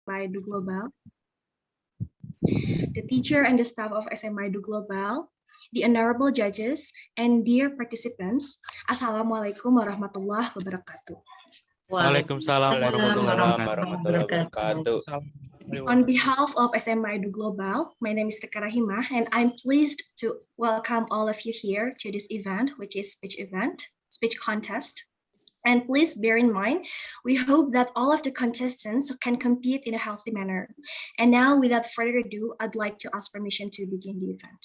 SMA Edu Global, the teacher and the staff of SMA Edu Global, the honorable judges, and dear participants. Assalamualaikum warahmatullahi wabarakatuh. Waalaikumsalam warahmatullahi wabarakatuh. On behalf of SMA Edu Global, my name is Rika Rahimah, and I'm pleased to welcome all of you here to this event, which is speech contest. And please bear in mind, we hope that all of the contestants can compete in a healthy manner. And now, without further ado, I'd like to ask permission to begin the event.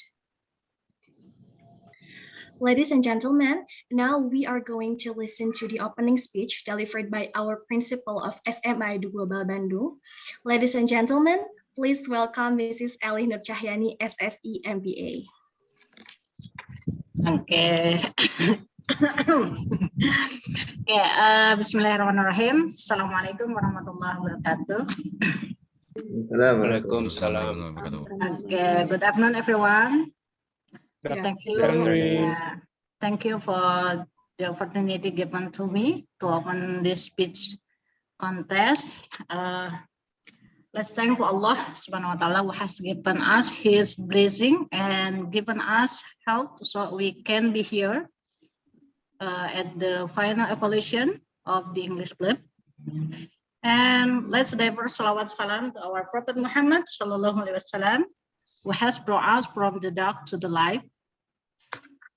Ladies and gentlemen, now we are going to listen to the opening speech delivered by our principal of SMA Edu Global Bandung. Ladies and gentlemen, please welcome Mrs. Elih Nur Cahyani, SSI MBA. Oke. Bismillahirrahmanirrahim. Assalamualaikum warahmatullahi wabarakatuh. Waalaikumsalam. Okay, good afternoon, everyone. Thank you. Thank you for the opportunity given to me to open this speech contest. Let's thank for Allah Subhanahu wa Taala who has given us His blessing and given us health so we can be here at the final evaluation of the English club. And let's deliver salawat salam to our Prophet Muhammad Sallallahu Alaihi Wasallam, who has brought us from the dark to the light.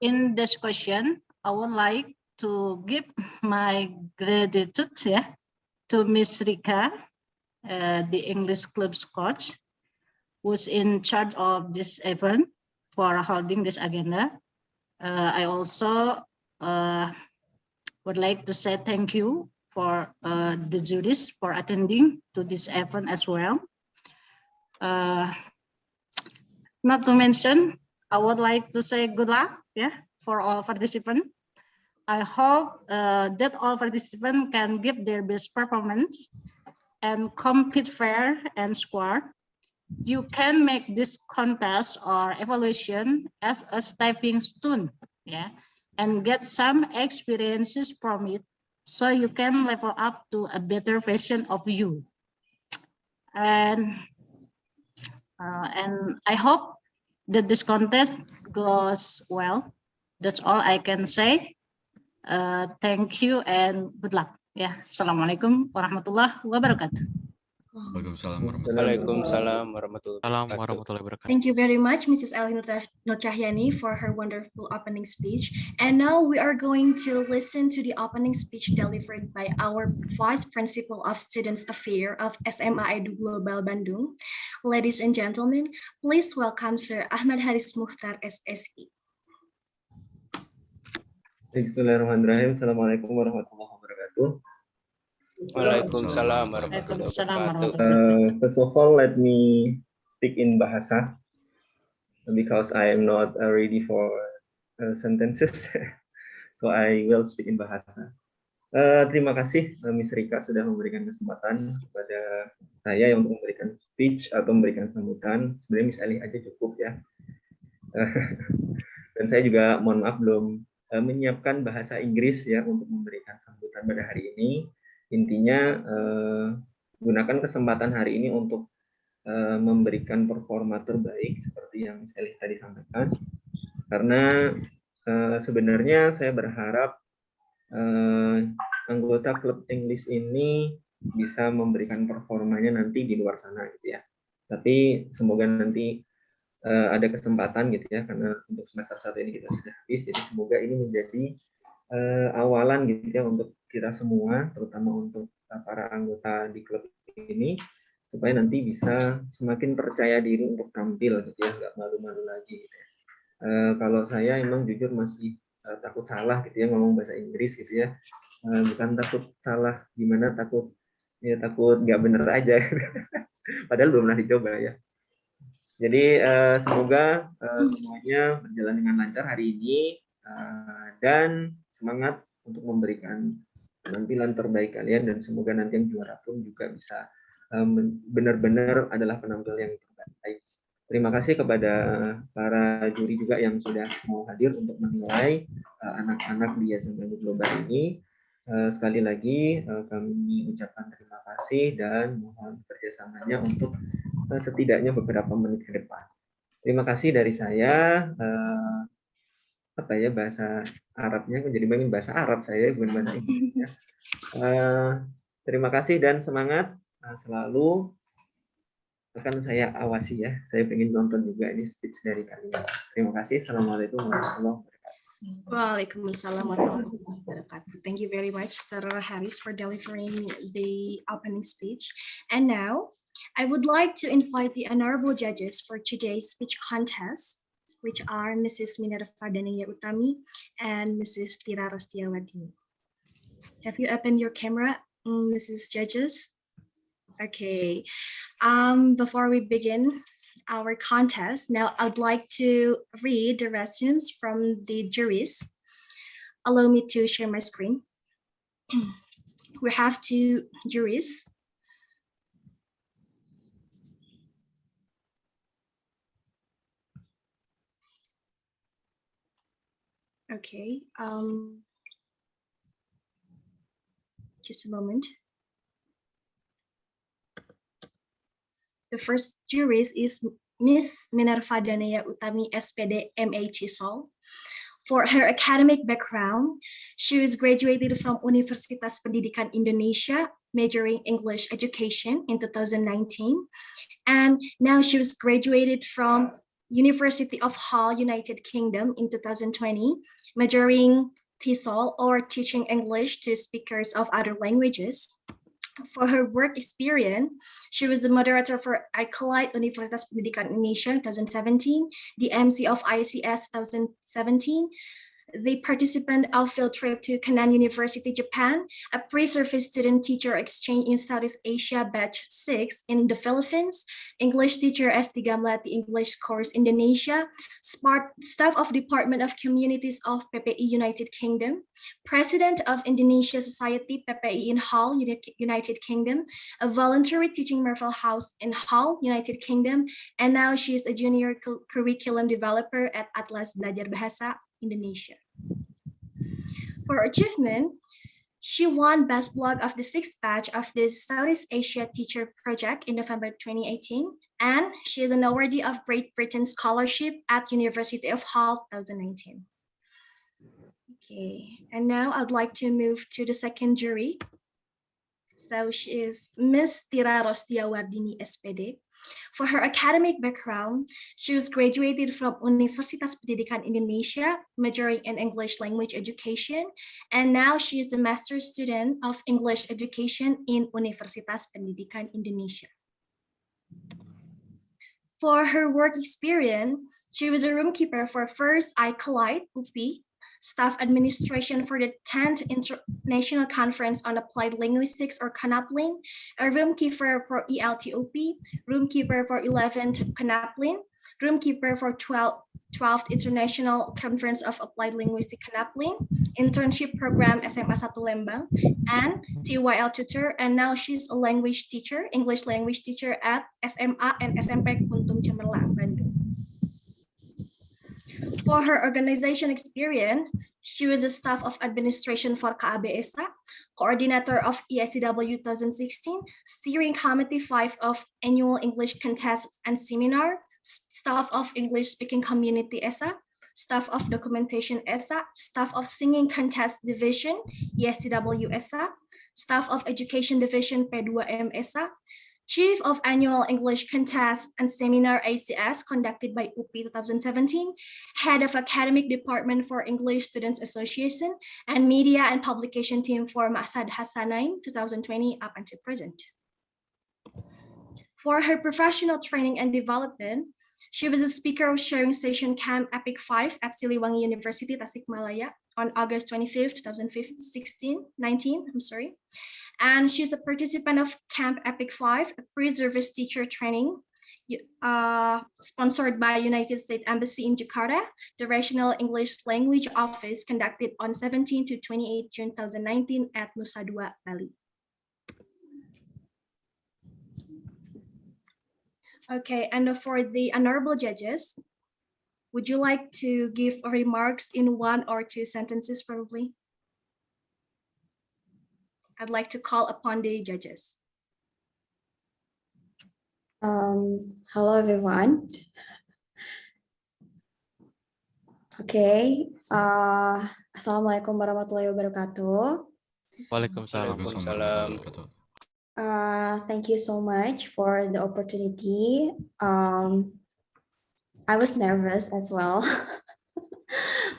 In this question, I would like to give my gratitude to Miss Rika, the English club's coach, who's in charge of this event for holding this agenda. I also would like to say thank you for the juries for attending to this event as well. Not to mention, I would like to say good luck for all participants. I hope that all participants can give their best performance and compete fair and square. You can make this contest or evaluation as a stepping stone, and get some experiences from it, so you can level up to a better version of you. And I hope that this contest goes well. That's all I can say. Thank you and good luck. Assalamualaikum warahmatullahi wabarakatuh. Waalaikumsalam warahmatullahi wabarakatuh. Thank you very much, Mrs. Elih Nur Cahyani, for her wonderful opening speech. And now we are going to listen to the opening speech delivered by our Vice Principal of Students Affairs of SMA Edu Global Bandung. Ladies and gentlemen, please welcome Sir Ahmad Haris Mukhtar, SSI. Bismillahirrahmanirrahim. Assalamualaikum warahmatullahi wabarakatuh. Waalaikumsalam warahmatullahi wabarakatuh. First of all, let me speak in bahasa because I am not ready for sentences, so I will speak in bahasa. Terima kasih Miss Rika sudah memberikan kesempatan kepada saya untuk memberikan speech atau memberikan sambutan. Sebenarnya Miss Elih aja cukup ya. Dan saya juga mohon maaf belum menyiapkan bahasa Inggris ya untuk memberikan sambutan pada hari ini. Intinya gunakan kesempatan hari ini untuk memberikan performa terbaik seperti yang saya tadi sampaikan. Karena sebenarnya saya berharap anggota klub English ini bisa memberikan performanya nanti di luar sana gitu ya. Tapi semoga nanti ada kesempatan gitu ya, karena untuk semester 1 ini kita sudah habis, jadi semoga ini menjadi awalan gitu ya untuk kita semua, terutama untuk para anggota di klub ini, supaya nanti bisa semakin percaya diri untuk tampil gitu ya, nggak malu-malu lagi gitu ya. Kalau saya emang jujur masih takut salah gitu ya ngomong bahasa Inggris gitu ya, bukan takut salah gimana, takut nggak bener aja padahal belum pernah dicoba ya. Jadi semoga semuanya berjalan dengan lancar hari ini dan semangat untuk memberikan penampilan terbaik kalian, dan semoga nanti yang juara pun juga bisa benar-benar adalah penampil yang terbaik. Terima kasih kepada para juri juga yang sudah mau hadir untuk menilai anak-anak di SMA Edu Global ini. Sekali lagi kami ucapkan terima kasih dan mohon kerjasamanya untuk setidaknya beberapa menit ke depan. Terima kasih dari saya. Bahasa Arabnya jadi main bahasa Arab saya, bukan bahasa Inggris. Ya. Terima kasih dan semangat selalu. Akan saya awasi ya. Saya ingin nonton juga ini speech dari kalian. Terima kasih. Assalamualaikum warahmatullahi wabarakatuh. Waalaikumsalam warahmatullahi wabarakatuh. Thank you very much, Sir Haris, for delivering the opening speech. And now, I would like to invite the honorable judges for today's speech contest, which are Mrs. Minerva Dania Utami and Mrs. Tira Rostiawadini. Have you opened your camera, Mrs. Judges? Okay. Before we begin our contest, now I'd like to read the resumes from the juries. Allow me to share my screen. We have 2 juries. Okay. Just a moment. The first jury is Miss Minerva Danaya Utami SPD MA Chisol. For her academic background, she was graduated from Universitas Pendidikan Indonesia, majoring English education in 2019. And now she was graduated from University of Hull, United Kingdom in 2020, majoring TESOL or teaching English to speakers of other languages. For her work experience, she was the moderator for Acolyte Universitas Pendidikan Indonesia 2017, the MC of ICS 2017, the participant of field trip to Kenan University, Japan, a pre-service student-teacher exchange in Southeast Asia batch 6 in the Philippines, English teacher S3 Melatih English course Indonesia, staff of Department of Communities of PPI United Kingdom, president of Indonesia Society PPI in Hull, United Kingdom, a voluntary teaching Merville House in Hull, United Kingdom, and now she is a junior curriculum developer at Atlas Belajar Bahasa, Indonesia. For achievement, she won Best Blog of the 6th batch of the Southeast Asia Teacher Project in November 2018, and she is an awardee of Great Britain Scholarship at University of Hull 2019. Okay, and now I'd like to move to the second jury. So she is Miss Tira Rostiawadini SPD. For her academic background, she was graduated from Universitas Pendidikan Indonesia, majoring in English language education, and now she is a master's student of English education in Universitas Pendidikan Indonesia. For her work experience, she was a roomkeeper for First Acolyte UPI, staff administration for the 10th International Conference on Applied Linguistics or CANAPLIN, a roomkeeper for ELTOP, roomkeeper for 11th CANAPLIN, roomkeeper for 12th International Conference of Applied Linguistics CANAPLIN, internship program SMA 1 Lembang, and TYL tutor, and now she's a language teacher, English language teacher at SMA and SMP Kuntum Cemerlang, Bandung. For her organization experience, she was the staff of administration for KABESA, coordinator of ESCW 2016, steering committee 5 of annual English contests and seminar, staff of English speaking community ESA, staff of documentation ESA, staff of singing contest division ESCW ESA, staff of education division P2M ESA, Chief of Annual English Contest and Seminar ACS conducted by UPI 2017, Head of Academic Department for English Students Association, and Media and Publication Team for Masad Hassanain 2020 up until present. For her professional training and development, she was a speaker of Sharing Station Camp Epic 5 at Siliwangi University, Tasikmalaya on August 25th, 2019, And she's a participant of Camp Epic 5, a pre-service teacher training sponsored by United States Embassy in Jakarta, the Regional English Language Office conducted on 17 to 28 June 2019 at Nusa Dua, Bali. Okay, and for the honorable judges, would you like to give remarks in 1 or 2 sentences, probably? I'd like to call upon the judges. Hello everyone. Okay. Assalamualaikum warahmatullahi wabarakatuh. Waalaikumsalam. Thank you so much for the opportunity. I was nervous as well,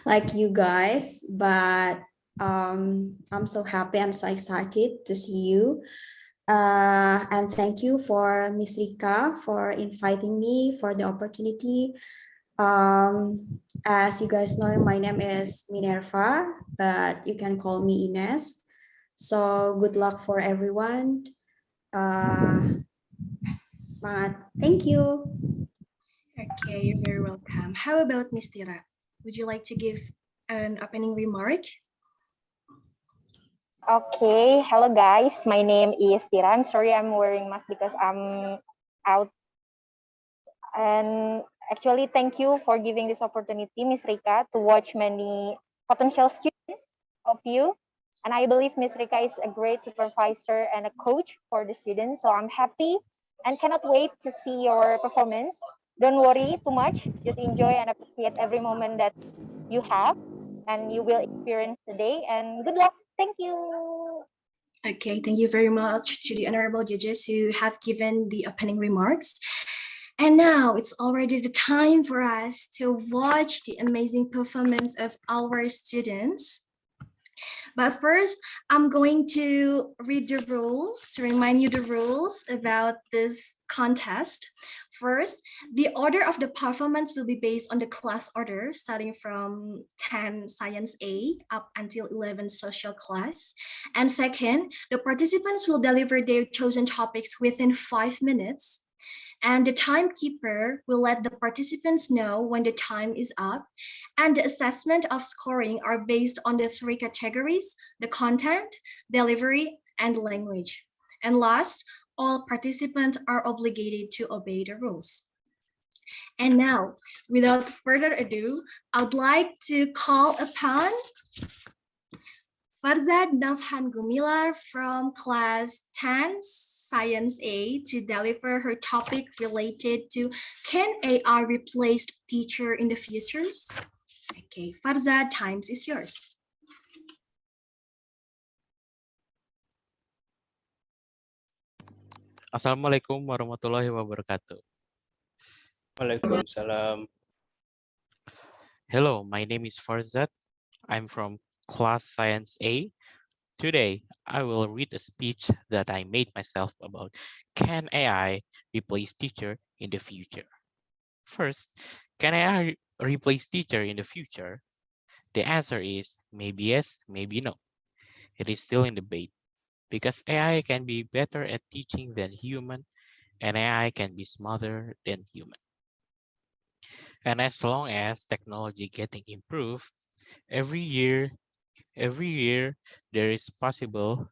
like you guys, but I'm so happy. I'm so excited to see you. And thank you for Miss Rika for inviting me for the opportunity. As you guys know, my name is Minerva, but you can call me Ines. So good luck for everyone. Semangat. Thank you. Okay, you're very welcome. How about Miss Tira? Would you like to give an opening remark? Okay, hello guys. My name is Tira. I'm sorry I'm wearing mask because I'm out. And actually, thank you for giving this opportunity, Miss Rika, to watch many potential students of you. And I believe Miss Rika is a great supervisor and a coach for the students. So I'm happy and cannot wait to see your performance. Don't worry too much. Just enjoy and appreciate every moment that you have and you will experience today. And good luck. Thank you. Okay, thank you very much to the honorable judges who have given the opening remarks. And now it's already the time for us to watch the amazing performance of our students. But first, I'm going to read the rules to remind you the rules about this contest. First, the order of the performance will be based on the class order, starting from 10 Science A up until 11 Social class. And second, the participants will deliver their chosen topics within 5 minutes. And the timekeeper will let the participants know when the time is up. And the assessment of scoring are based on the 3 categories: the content, delivery, and language. And last, all participants are obligated to obey the rules. And now, without further ado, I would like to call upon Farzad Nafhan Gumilar from class 10 Science A to deliver her topic related to can AI replace teacher in the futures? Okay, Farzad, times is yours. Assalamualaikum warahmatullahi wabarakatuh. Waalaikumsalam. Hello, my name is Farzad. I'm from class Science A. Today, I will read a speech that I made myself about can AI replace teacher in the future? First, can AI replace teacher in the future? The answer is maybe yes, maybe no. It is still in debate because AI can be better at teaching than human and AI can be smarter than human. And as long as technology getting improved, every year there is possible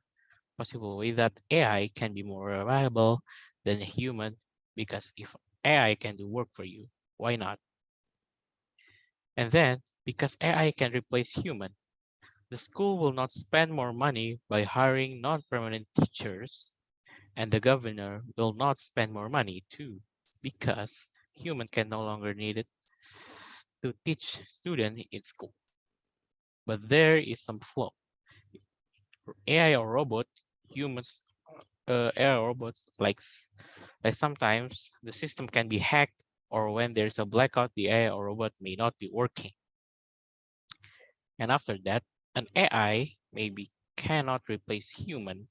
way that AI can be more reliable than a human, because if AI can do work for you, why not? And then because AI can replace human, the school will not spend more money by hiring non-permanent teachers, and the governor will not spend more money too, because human can no longer need it to teach students in school. But there is some flaw. AI or robot, humans, AI or robots, like sometimes the system can be hacked, or when there's a blackout, the AI or robot may not be working. And after that, an AI maybe cannot replace human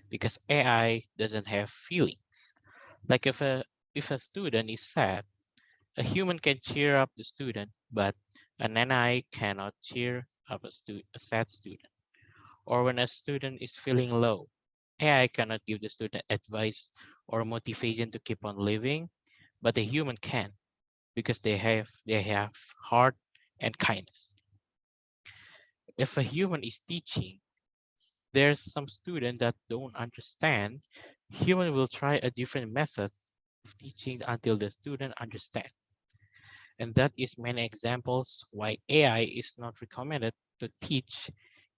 because AI doesn't have feelings. Like if a student is sad, a human can cheer up the student, but an AI cannot cheer up a sad student. Or when a student is feeling low, AI cannot give the student advice or motivation to keep on living, but a human can, because they have heart and kindness. If a human is teaching, there's some student that don't understand, human will try a different method of teaching until the student understand. And that is many examples why AI is not recommended to teach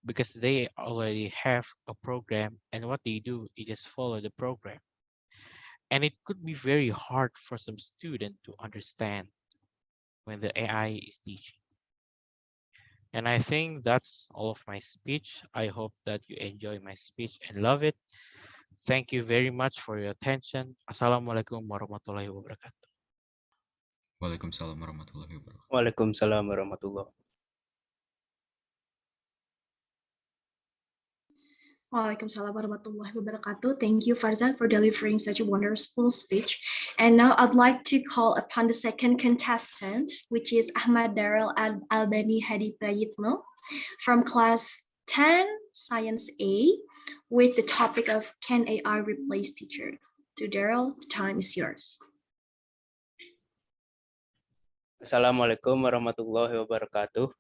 because they already have a program, and what they do is just follow the program. And it could be very hard for some student to understand when the AI is teaching. And I think that's all of my speech. I hope that you enjoy my speech and love it. Thank you very much for your attention. Assalamualaikum warahmatullahi wabarakatuh. Waalaikumsalam warahmatullahi wabarakatuh. Waalaikumsalam warahmatullahi. Waalaikumsalam warahmatullahi wabarakatuh. Thank you, Farzan, for delivering such a wonderful speech. And now I'd like to call upon the second contestant, which is Ahmad Darrell Albani Hadi Prayitno from class 10, Science A, with the topic of Can AI replace teacher? To Darrell, the time is yours. Assalamualaikum warahmatullahi wabarakatuh.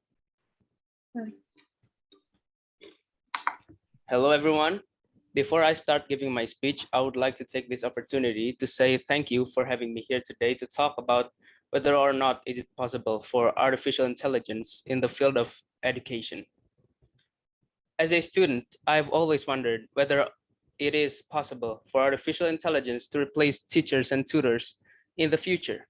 Hello, everyone. Before I start giving my speech, I would like to take this opportunity to say thank you for having me here today to talk about whether or not is it possible for artificial intelligence in the field of education. As a student, I've always wondered whether it is possible for artificial intelligence to replace teachers and tutors in the future.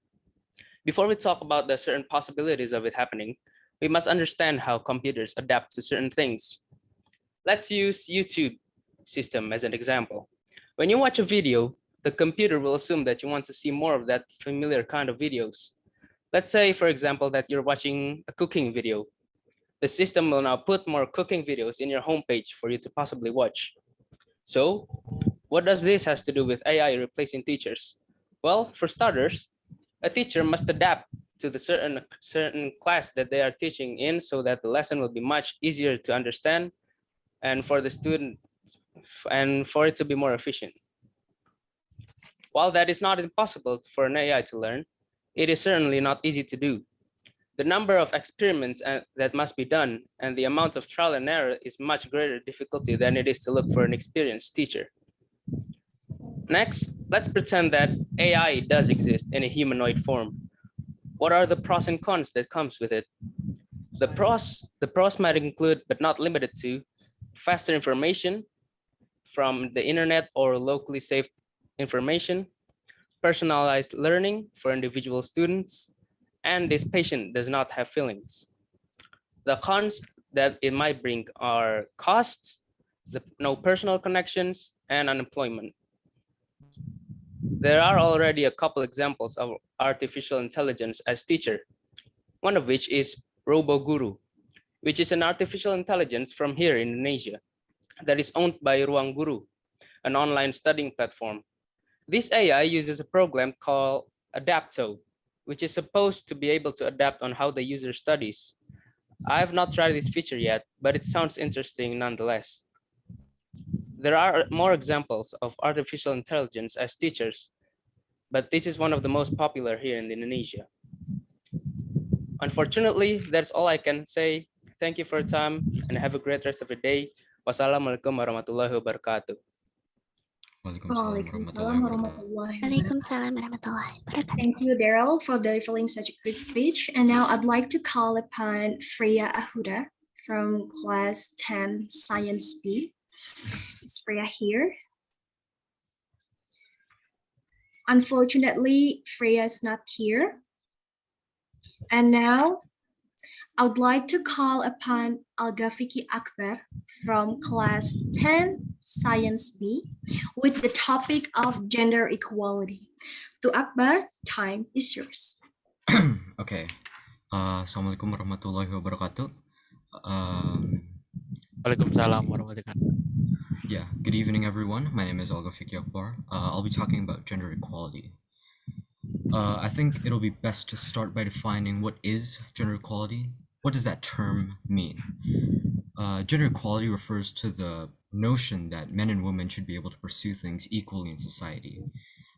Before we talk about the certain possibilities of it happening, we must understand how computers adapt to certain things. Let's use YouTube system as an example. When you watch a video, the computer will assume that you want to see more of that familiar kind of videos. Let's say, for example, that you're watching a cooking video. The system will now put more cooking videos in your homepage for you to possibly watch. So, what does this has to do with AI replacing teachers? Well, for starters, a teacher must adapt to the certain class that they are teaching in so that the lesson will be much easier to understand and for the student and for it to be more efficient. While that is not impossible for an AI to learn, it is certainly not easy to do. The number of experiments that must be done and the amount of trial and error is much greater difficulty than it is to look for an experienced teacher. Next, let's pretend that AI does exist in a humanoid form. What are the pros and cons that comes with it? The pros might include, but not limited to, faster information from the internet or locally saved information, personalized learning for individual students, and this patient does not have feelings. The cons that it might bring are costs, no personal connections, and unemployment. There are already a couple examples of artificial intelligence as teacher, one of which is RoboGuru, which is an artificial intelligence from here in Indonesia that is owned by Ruang Guru, an online studying platform. This AI uses a program called Adapto, which is supposed to be able to adapt on how the user studies. I have not tried this feature yet, but it sounds interesting nonetheless. There are more examples of artificial intelligence as teachers, but this is one of the most popular here in Indonesia. Unfortunately, that's all I can say. Thank you for your time and have a great rest of your day. Wassalamualaikum warahmatullahi wabarakatuh. Waalaikumsalam warahmatullahi wabarakatuh. Waalaikumsalam warahmatullahi wabarakatuh. Thank you, Darrell, for delivering such a good speech. And now I'd like to call upon Freya Ahuda from class 10, Science B. Is Freya here? Unfortunately, Freya is not here. And now I would like to call upon Al-Gafiki Akbar from class 10, Science B, with the topic of gender equality. To Akbar, time is yours. Okay. Assalamualaikum warahmatullahi wabarakatuh. Waalaikumsalam warahmatullahi wabarakatuh. Yeah, good evening, everyone. My name is Olga Fiki Akbar. I'll be talking about gender equality. I think it'll be best to start by defining what is gender equality. What does that term mean? Gender equality refers to the notion that men and women should be able to pursue things equally in society,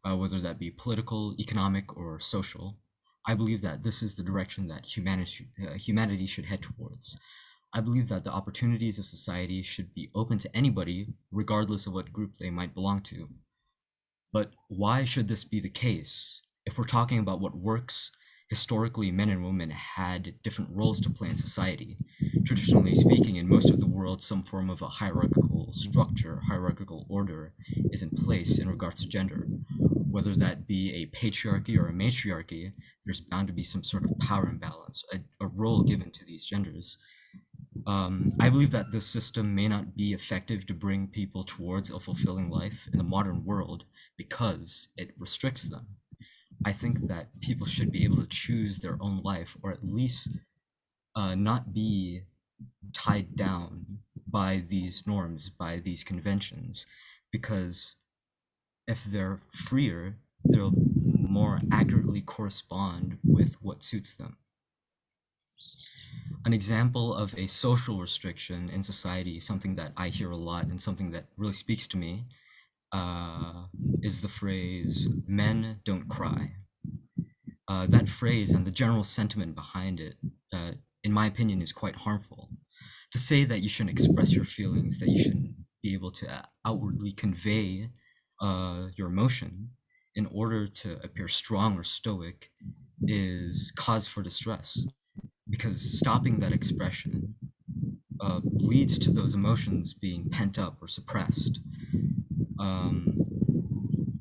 whether that be political, economic, or social. I believe that this is the direction that humanity should head towards. I believe that the opportunities of society should be open to anybody, regardless of what group they might belong to. But why should this be the case? If we're talking about what works historically, men and women had different roles to play in society. Traditionally speaking, in most of the world, some form of a hierarchical structure, hierarchical order is in place in regards to gender. Whether that be a patriarchy or a matriarchy, there's bound to be some sort of power imbalance, a role given to these genders. I believe that this system may not be effective to bring people towards a fulfilling life in the modern world because it restricts them. I think that people should be able to choose their own life, or at least not be tied down by these norms, by these conventions, because if they're freer, they'll more accurately correspond with what suits them. An example of a social restriction in society, something that I hear a lot and something that really speaks to me, is the phrase, "men don't cry." That phrase and the general sentiment behind it, in my opinion, is quite harmful. To say that you shouldn't express your feelings, that you shouldn't be able to outwardly convey your emotion in order to appear strong or stoic is cause for distress, because stopping that expression leads to those emotions being pent up or suppressed.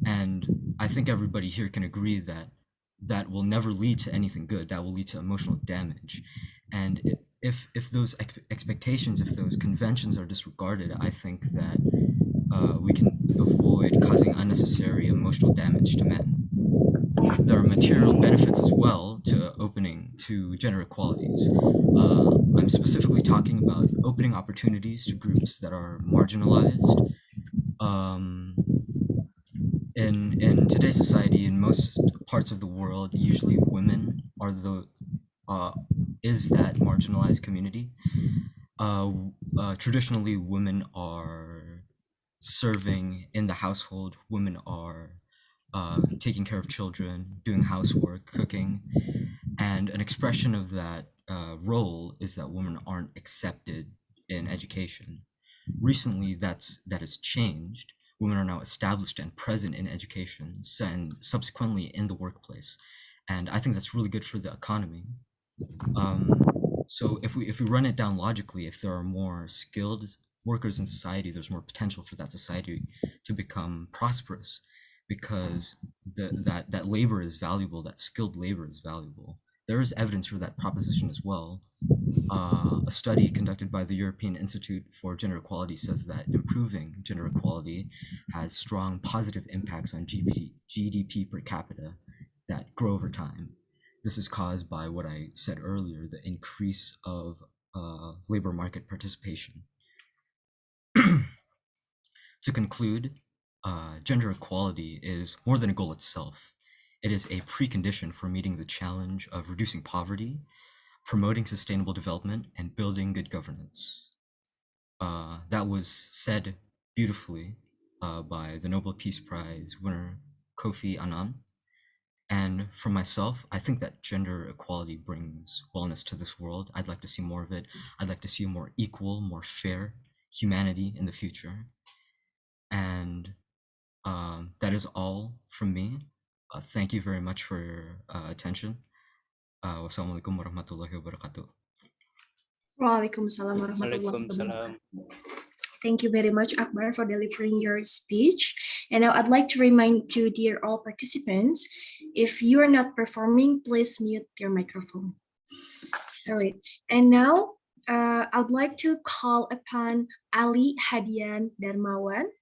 And I think everybody here can agree that that will never lead to anything good. That will lead to emotional damage. And if those expectations, if those conventions are disregarded, I think that we can avoid causing unnecessary emotional damage to men. There are material benefits as well to opening to gender equalities. I'm specifically talking about opening opportunities to groups that are marginalized. In today's society, in most parts of the world, usually women are is that marginalized community. Traditionally, women are serving in the household. Women are taking care of children, doing housework, cooking, and an expression of that role is that women aren't accepted in education. Recently, that has changed. Women are now established and present in education and subsequently in the workplace, and I think that's really good for the economy. So if we run it down logically, if there are more skilled workers in society, there's more potential for that society to become prosperous, because that labor is valuable, that skilled labor is valuable. There is evidence for that proposition as well. A study conducted by the European Institute for Gender Equality says that improving gender equality has strong positive impacts on GDP per capita that grow over time. This is caused by what I said earlier, the increase of labor market participation. To conclude, gender equality is more than a goal itself. It is a precondition for meeting the challenge of reducing poverty, promoting sustainable development, and building good governance. That was said beautifully by the Nobel Peace Prize winner Kofi Annan. And for myself, I think that gender equality brings wellness to this world. I'd like to see more of it. I'd like to see a more equal, more fair humanity in the future. And that is all from me. Thank you very much for your attention. Wassalamualaikum warahmatullahi wabarakatuh. Waalaikumsalam warahmatullahi Waalaikumsalam. wabarakatuh. Thank you very much, Akbar, for delivering your speech. And now I'd like to remind to dear all participants, if you are not performing, please mute your microphone. All right. And now I'd like to call upon Ali Hadian Darmawan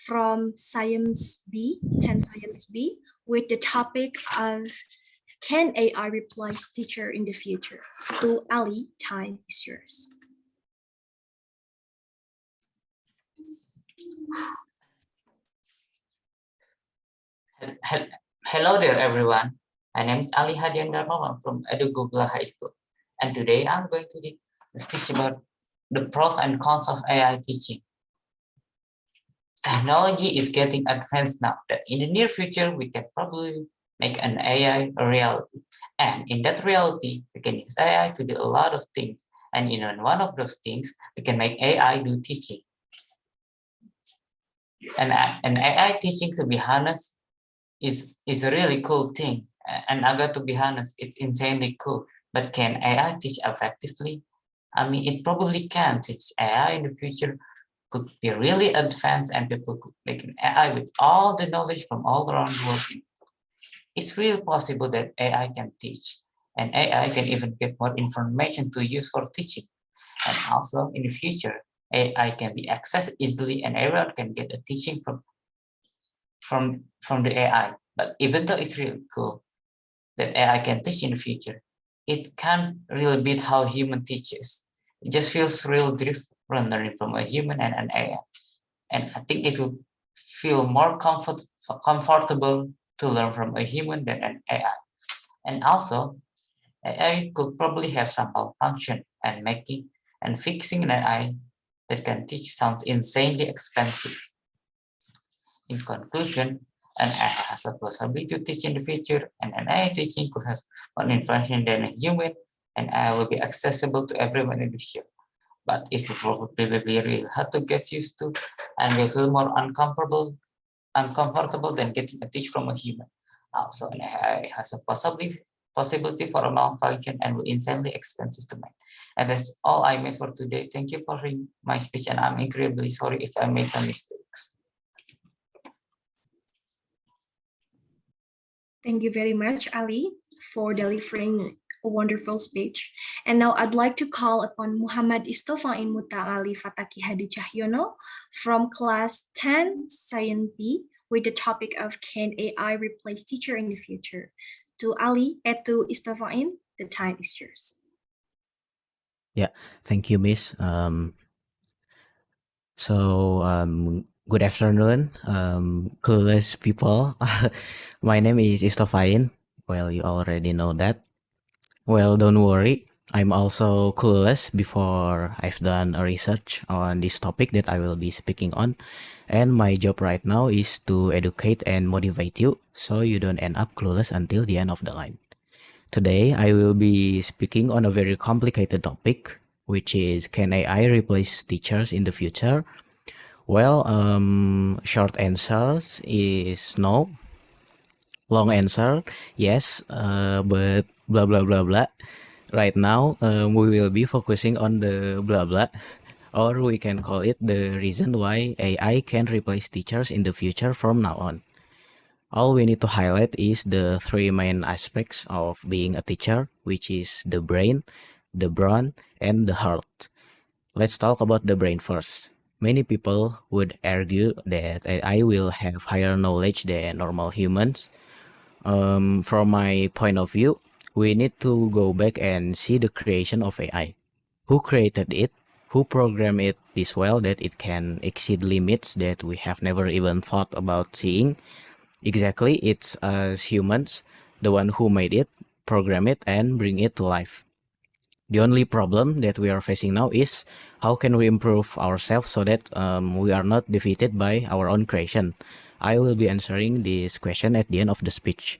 from Science B, 10 Science B, with the topic of can AI replace teacher in the future? To Ali, time is yours. Hello there, everyone. My name is Ali Hadian Darmawan from Edu Global High School, and today I'm going to speak about the pros and cons of AI teaching. Technology is getting advanced now that in the near future we can probably make an AI a reality, and in that reality we can use AI to do a lot of things, and in one of those things we can make AI do teaching. And AI teaching, to be honest, is a really cool thing, And I got to be honest, it's insanely cool. But can AI teach effectively? I mean, it probably can teach. AI in the future could be really advanced, and people could make an AI with all the knowledge from all around the world. It's really possible that AI can teach, and AI can even get more information to use for teaching. And also in the future, AI can be accessed easily, and everyone can get a teaching from the AI. But even though it's really cool that AI can teach in the future, it can't really beat how human teaches. It just feels real different learning from a human and an AI. And I think it will feel more comfortable to learn from a human than an AI. And also, AI could probably have some malfunction, and making and fixing an AI that can teach sounds insanely expensive. In conclusion, an AI has a possibility to teach in the future, and an AI teaching could have more information than a human, and AI will be accessible to everyone in the future. But it will probably be really hard to get used to, and will feel more uncomfortable than getting a teach from a human. Also, an AI has a possibility for a malfunction and will insanely expensive to make. And that's all I made for today. Thank you for hearing my speech, and I'm incredibly sorry if I made some mistakes. Thank you very much, Ali, for delivering a wonderful speech. And now I'd like to call upon Muhammad Istofain Muta'ali Fataki Hadi Cahyono from class 10 Science B with the topic of can AI replace teacher in the future? To Ali Edu Istofain, the time is yours. Yeah, thank you, Miss. Good afternoon, clueless people. My name is Istofain. Well, you already know that. Well, don't worry. I'm also clueless before I've done a research on this topic that I will be speaking on. And my job right now is to educate and motivate you so you don't end up clueless until the end of the line. Today, I will be speaking on a very complicated topic, which is can AI replace teachers in the future? Well, short answers is no. Long answer, yes, but blah blah blah blah. Right now, we will be focusing on the blah blah, or we can call it the reason why AI can replace teachers in the future from now on. All we need to highlight is the three main aspects of being a teacher, which is the brain, the brawn, and the heart. Let's talk about the brain first. Many people would argue that AI will have higher knowledge than normal humans. From my point of view, we need to go back and see the creation of AI. Who created it? Who programmed it this well that it can exceed limits that we have never even thought about seeing? Exactly, it's us humans, the one who made it, program it, and bring it to life. The only problem that we are facing now is how can we improve ourselves so that we are not defeated by our own creation. I will be answering this question at the end of the speech.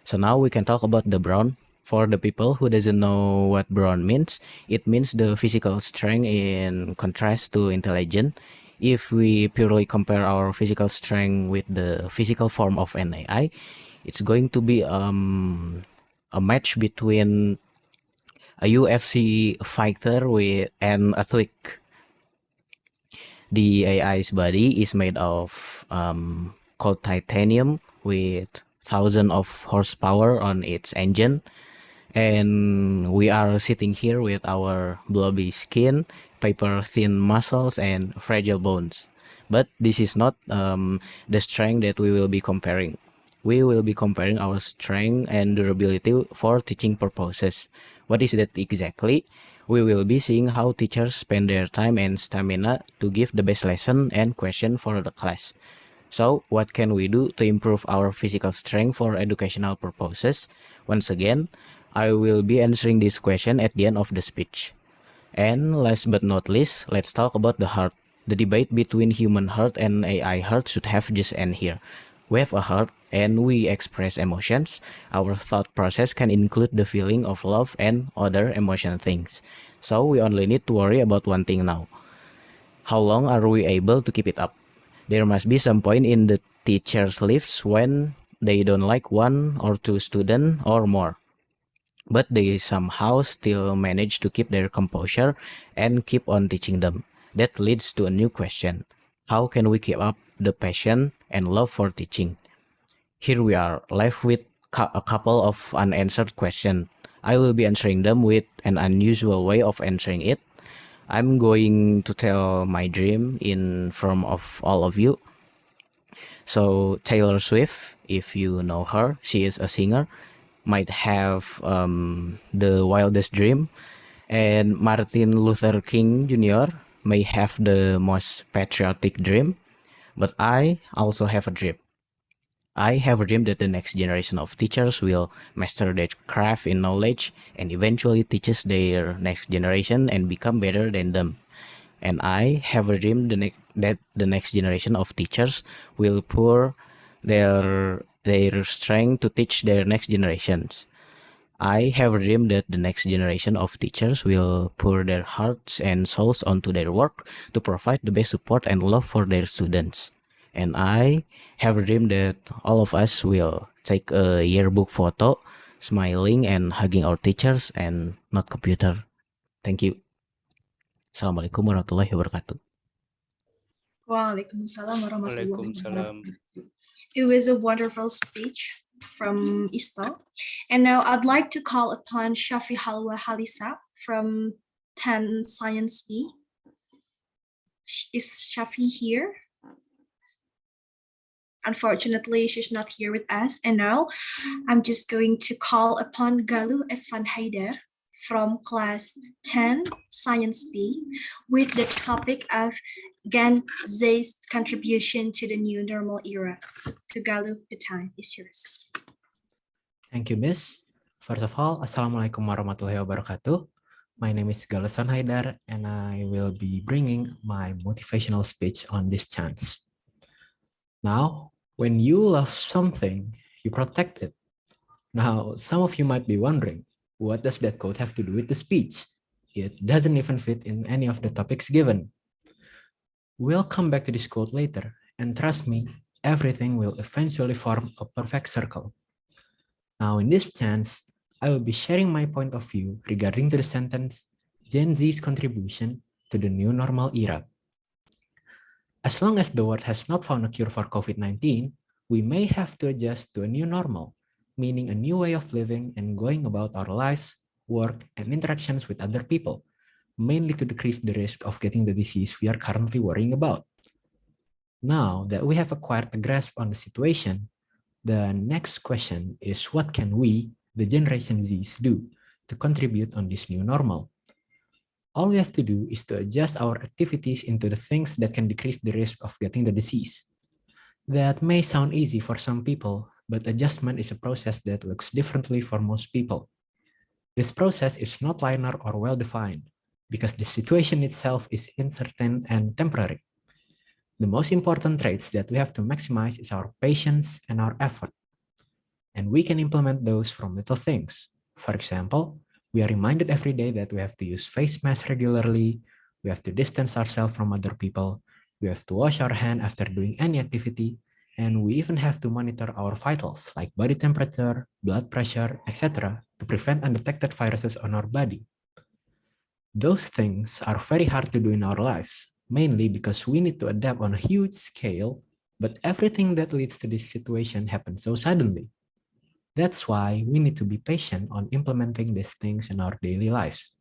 So now we can talk about the brawn. For the people who doesn't know what brawn means, it means the physical strength in contrast to intelligence. If we purely compare our physical strength with the physical form of an AI, it's going to be a match between a UFC fighter with an athlete. The AI's body is made of cold titanium with thousands of horsepower on its engine, and we are sitting here with our blobby skin, paper thin muscles, and fragile bones. But this is not the strength that we will be comparing. We will be comparing our strength and durability for teaching purposes. What is that exactly? We will be seeing how teachers spend their time and stamina to give the best lesson and question for the class. So, what can we do to improve our physical strength for educational purposes? Once again, I will be answering this question at the end of the speech. And last but not least, let's talk about the heart. The debate between human heart and AI heart should have just end here. We have a heart and we express emotions. Our thought process can include the feeling of love and other emotional things. So we only need to worry about one thing now. How long are we able to keep it up? There must be some point in the teacher's lives when they don't like one or two students or more, but they somehow still manage to keep their composure and keep on teaching them. That leads to a new question. How can we keep up the passion and love for teaching? Here we are left with a couple of unanswered questions. I will be answering them with an unusual way of answering it. I'm going to tell my dream in front of all of you. So Taylor Swift, if you know her, she is a singer, might have the wildest dream, and Martin Luther King Jr. may have the most patriotic dream, but I also have a dream. I have a dream that the next generation of teachers will master their craft in knowledge and eventually teaches their next generation and become better than them. And I have a dream that the next generation of teachers will pour their strength to teach their next generations. I have a dream that the next generation of teachers will pour their hearts and souls onto their work to provide the best support and love for their students. And I have a dream that all of us will take a yearbook photo, smiling and hugging our teachers and not computer. Thank you. Assalamualaikum warahmatullahi wabarakatuh. Waalaikumsalam warahmatullahi Waalaikumsalam. wabarakatuh. It was a wonderful speech from Isto. And now I'd like to call upon Shafi Halwa Halisa from 10 Science B. Is Shafi here? Unfortunately, she's not here with us. And now I'm just going to call upon Galuh Esvan Haider from class 10 Science B with the topic of Gen Z's contribution to the new normal era. To Galuh, the time is yours. Thank you, Miss. First of all, Assalamualaikum warahmatullahi wabarakatuh. My name is Galuh Esvan Haider, and I will be bringing my motivational speech on this chance. Now, when you love something, you protect it. Now, some of you might be wondering, what does that quote have to do with the speech? It doesn't even fit in any of the topics given. We'll come back to this quote later, and trust me, everything will eventually form a perfect circle. Now, in this chance, I will be sharing my point of view regarding to the sentence, Gen Z's contribution to the new normal era. As long as the world has not found a cure for COVID-19, we may have to adjust to a new normal, meaning a new way of living and going about our lives, work, and interactions with other people, mainly to decrease the risk of getting the disease we are currently worrying about. Now that we have acquired a grasp on the situation, the next question is what can we, the Generation Zs, do to contribute on this new normal? All we have to do is to adjust our activities into the things that can decrease the risk of getting the disease. That may sound easy for some people, but adjustment is a process that looks differently for most people. This process is not linear or well-defined, because the situation itself is uncertain and temporary. The most important traits that we have to maximize is our patience and our effort. And we can implement those from little things. For example, we are reminded every day that we have to use face masks regularly, we have to distance ourselves from other people, we have to wash our hands after doing any activity, and we even have to monitor our vitals like body temperature, blood pressure, etc. to prevent undetected viruses on our body. Those things are very hard to do in our lives, mainly because we need to adapt on a huge scale, but everything that leads to this situation happens so suddenly. That's why we need to be patient on implementing these things in our daily lives.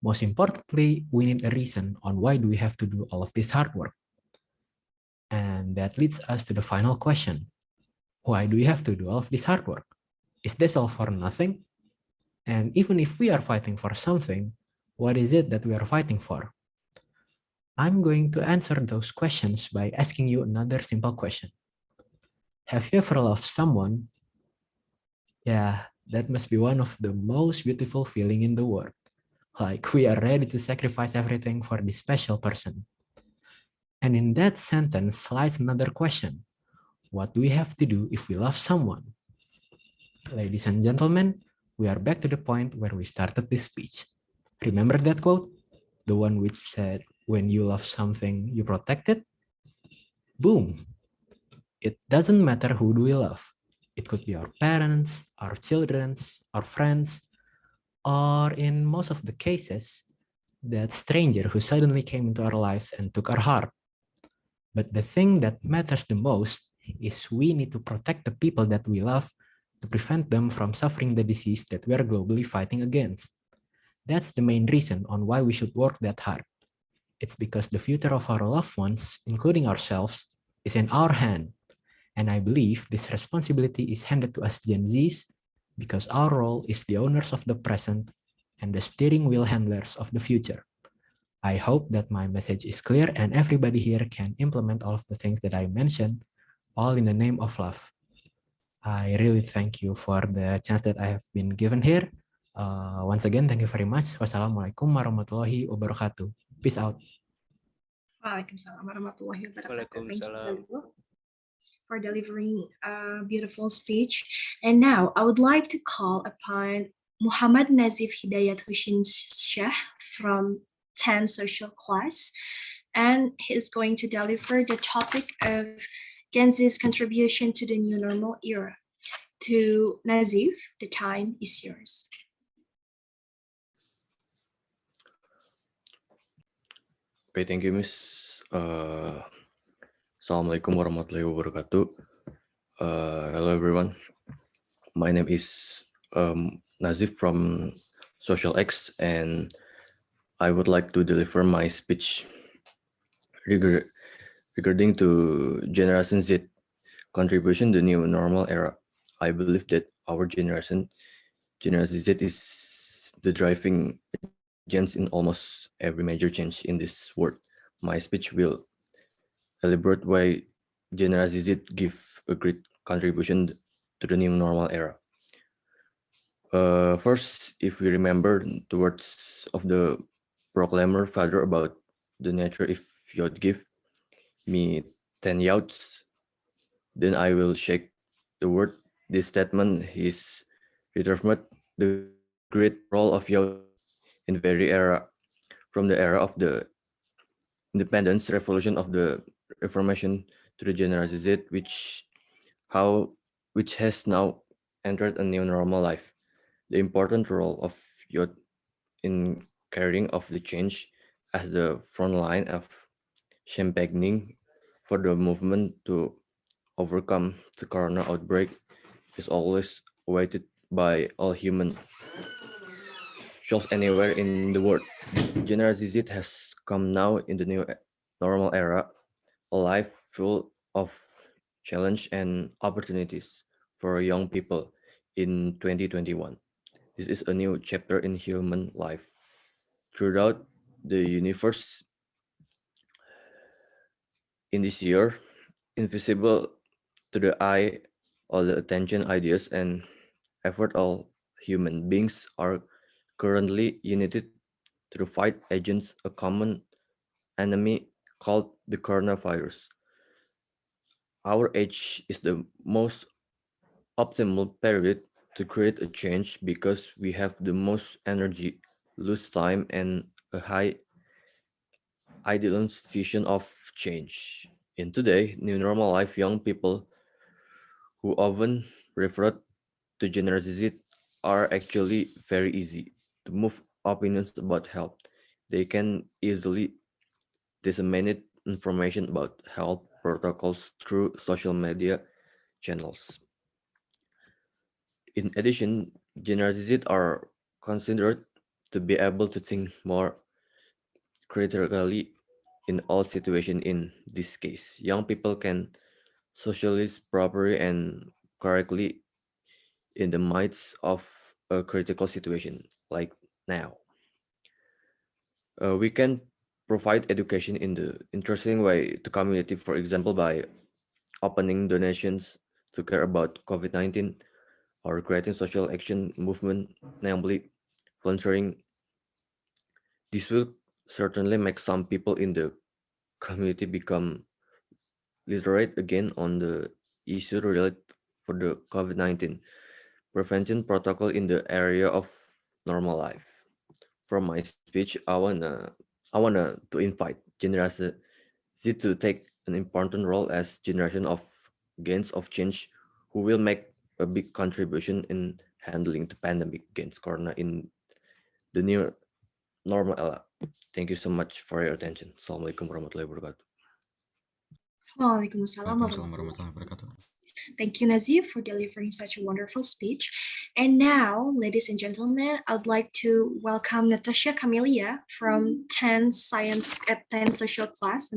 Most importantly, we need a reason on why do we have to do all of this hard work. And that leads us to the final question. Why do we have to do all of this hard work? Is this all for nothing? And even if we are fighting for something, what is it that we are fighting for? I'm going to answer those questions by asking you another simple question. Have you ever loved someone? Yeah, that must be one of the most beautiful feeling in the world. Like we are ready to sacrifice everything for this special person. And in that sentence lies another question. What do we have to do if we love someone? Ladies and gentlemen, we are back to the point where we started this speech. Remember that quote? The one which said, when you love something, you protect it? Boom! It doesn't matter who do we love. It could be our parents, our children, our friends, or in most of the cases, that stranger who suddenly came into our lives and took our heart. But the thing that matters the most is we need to protect the people that we love to prevent them from suffering the disease that we are globally fighting against. That's the main reason on why we should work that hard. It's because the future of our loved ones, including ourselves, is in our hand. And I believe this responsibility is handed to us Gen Zs because our role is the owners of the present and the steering wheel handlers of the future. I hope that my message is clear and everybody here can implement all of the things that I mentioned, all in the name of love. I really thank you for the chance that I have been given here. Once again, thank you very much. Wassalamualaikum warahmatullahi wabarakatuh. Peace out. Waalaikumsalam warahmatullahi wabarakatuh. Thank you, Waalaikumsalam. Dalu, for delivering a beautiful speech. And now I would like to call upon Muhammad Nazif Hidayat Hushin Shah from 10 social class, and he's going to deliver the topic of Gen Z's contribution to the new normal era. To Nazif, the time is yours. Okay, thank you, Miss. Assalamualaikum warahmatullahi wabarakatuh. Hello, everyone. My name is Nazif from Social X, and I would like to deliver my speech regarding to Generation Z contribution to the new normal era. I believe that our Generation Z, is the driving agents in almost every major change in this world. My speech will elaborate why Generation Z give a great contribution to the new normal era. First, if we remember the words of the proclaimer father about the nature, if you'd give me 10 youths, then I will shake the word. This statement is reaffirmed the great role of youth in the very era, from the era of the independence revolution of the Reformation to the Generation Z, which has now entered a new normal life. The important role of youth in carrying of the change as the front line of championing for the movement to overcome the corona outbreak is always awaited by all human souls anywhere in the world. Generation Z has come now in the new normal era, a life full of challenge and opportunities for young people in 2021. This is a new chapter in human life. Throughout the universe in this year, invisible to the eye, all the attention, ideas, and effort all human beings are currently united to fight against a common enemy called the coronavirus. Our age is the most optimal period to create a change because we have the most energy, lose time, and a high idealist vision of change. In today, new normal life, young people who often refer to Generation Z are actually very easy to move opinions about health. They can easily disseminate information about health protocols through social media channels. In addition, Generation Z are considered to be able to think more critically in all situations. In this case, young people can socialize properly and correctly in the midst of a critical situation like now. We can provide education in the interesting way to community, for example, by opening donations to care about COVID-19 or creating social action movement, namely volunteering. This will certainly make some people in the community become literate again on the issue related for the COVID-19 prevention protocol in the area of normal life. From my speech, I wanna to invite Generation Z to take an important role as generation of agents of change who will make a big contribution in handling the pandemic against corona in the new normal era. Thank you so much for your attention. Assalamualaikum warahmatullahi wabarakatuh. Waalaikumsalam Waalaikumsalam warahmatullahi warahmatullahi wabarakatuh. Thank you, Nazif, for delivering such a wonderful speech. And now, ladies and gentlemen, I'd like to welcome Natasha Camelia from 10 Science at 10 Social class,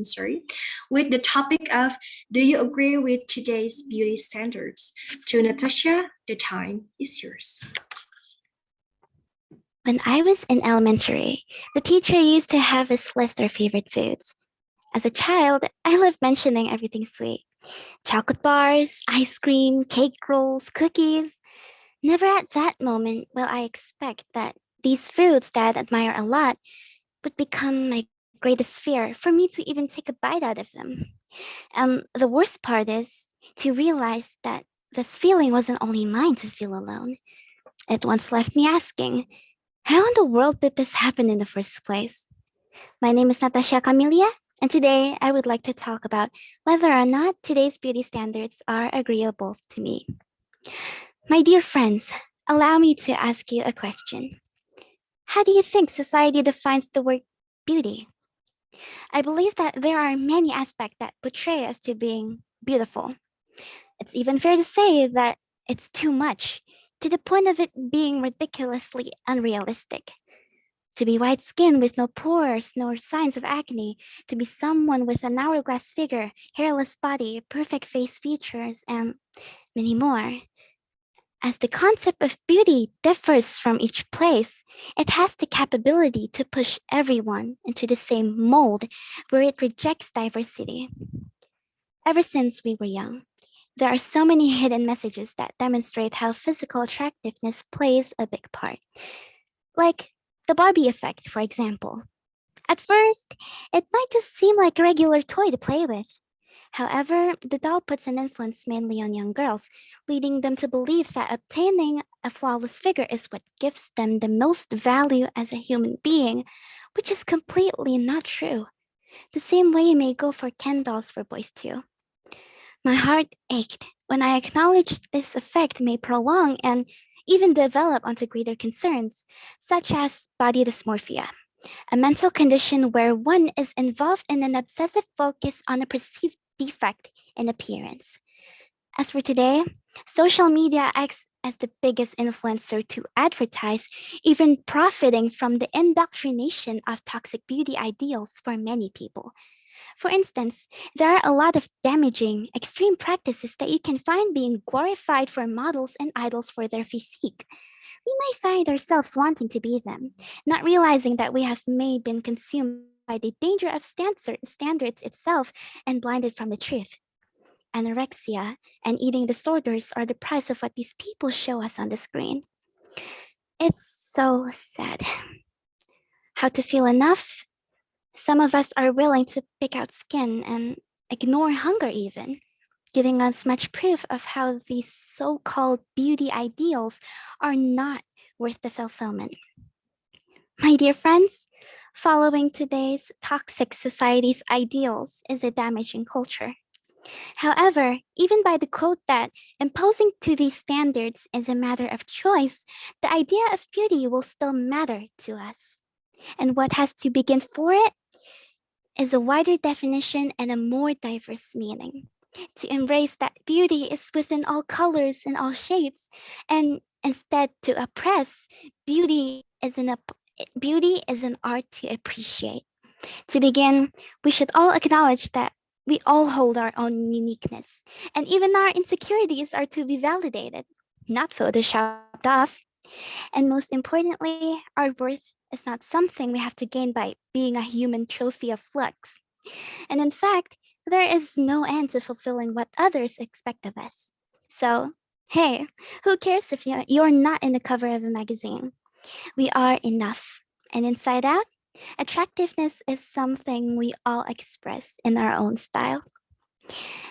with the topic of, do you agree with today's beauty standards? To Natasha, the time is yours. When I was in elementary, the teacher used to have us list our favorite foods. As a child, I loved mentioning everything sweet. Chocolate bars, ice cream, cake rolls, cookies. Never at that moment will I expect that these foods that I admire a lot would become my greatest fear for me to even take a bite out of them. And the worst part is to realize that this feeling wasn't only mine to feel alone. It once left me asking, how in the world did this happen in the first place? My name is Natasha Camelia, and today I would like to talk about whether or not today's beauty standards are agreeable to me. My dear friends, allow me to ask you a question. How do you think society defines the word beauty? I believe that there are many aspects that portray us to being beautiful. It's even fair to say that it's too much, to the point of it being ridiculously unrealistic. To be white-skinned with no pores nor signs of acne, to be someone with an hourglass figure, hairless body, perfect face features, and many more. As the concept of beauty differs from each place, it has the capability to push everyone into the same mold where it rejects diversity. Ever since we were young, there are so many hidden messages that demonstrate how physical attractiveness plays a big part. Like the Barbie effect, for example. At first, it might just seem like a regular toy to play with. However, the doll puts an influence mainly on young girls, leading them to believe that obtaining a flawless figure is what gives them the most value as a human being, which is completely not true. The same way may go for Ken dolls for boys too. My heart ached when I acknowledged this effect may prolong and even develop onto greater concerns, such as body dysmorphia, a mental condition where one is involved in an obsessive focus on a perceived defect in appearance. As for today, social media acts as the biggest influencer to advertise, even profiting from the indoctrination of toxic beauty ideals for many people. For instance, there are a lot of damaging, extreme practices that you can find being glorified for models and idols for their physique. We may find ourselves wanting to be them, not realizing that we have been consumed by the danger of standards itself and blinded from the truth. Anorexia and eating disorders are the price of what these people show us on the screen. It's so sad. How to feel enough? Some of us are willing to pick out skin and ignore hunger even, giving us much proof of how these so-called beauty ideals are not worth the fulfillment. My dear friends, following today's toxic society's ideals is a damaging culture. However, even by the quote that imposing to these standards is a matter of choice, the idea of beauty will still matter to us. And what has to begin for it is a wider definition and a more diverse meaning. To embrace that beauty is within all colors and all shapes, and instead to oppress, beauty is an art to appreciate. To begin, we should all acknowledge that we all hold our own uniqueness, and even our insecurities are to be validated, not photoshopped off. And most importantly, our worth is not something we have to gain by being a human trophy of looks. And in fact, there is no end to fulfilling what others expect of us. So, hey, who cares if you're not in the cover of a magazine? We are enough. And inside out, attractiveness is something we all express in our own style.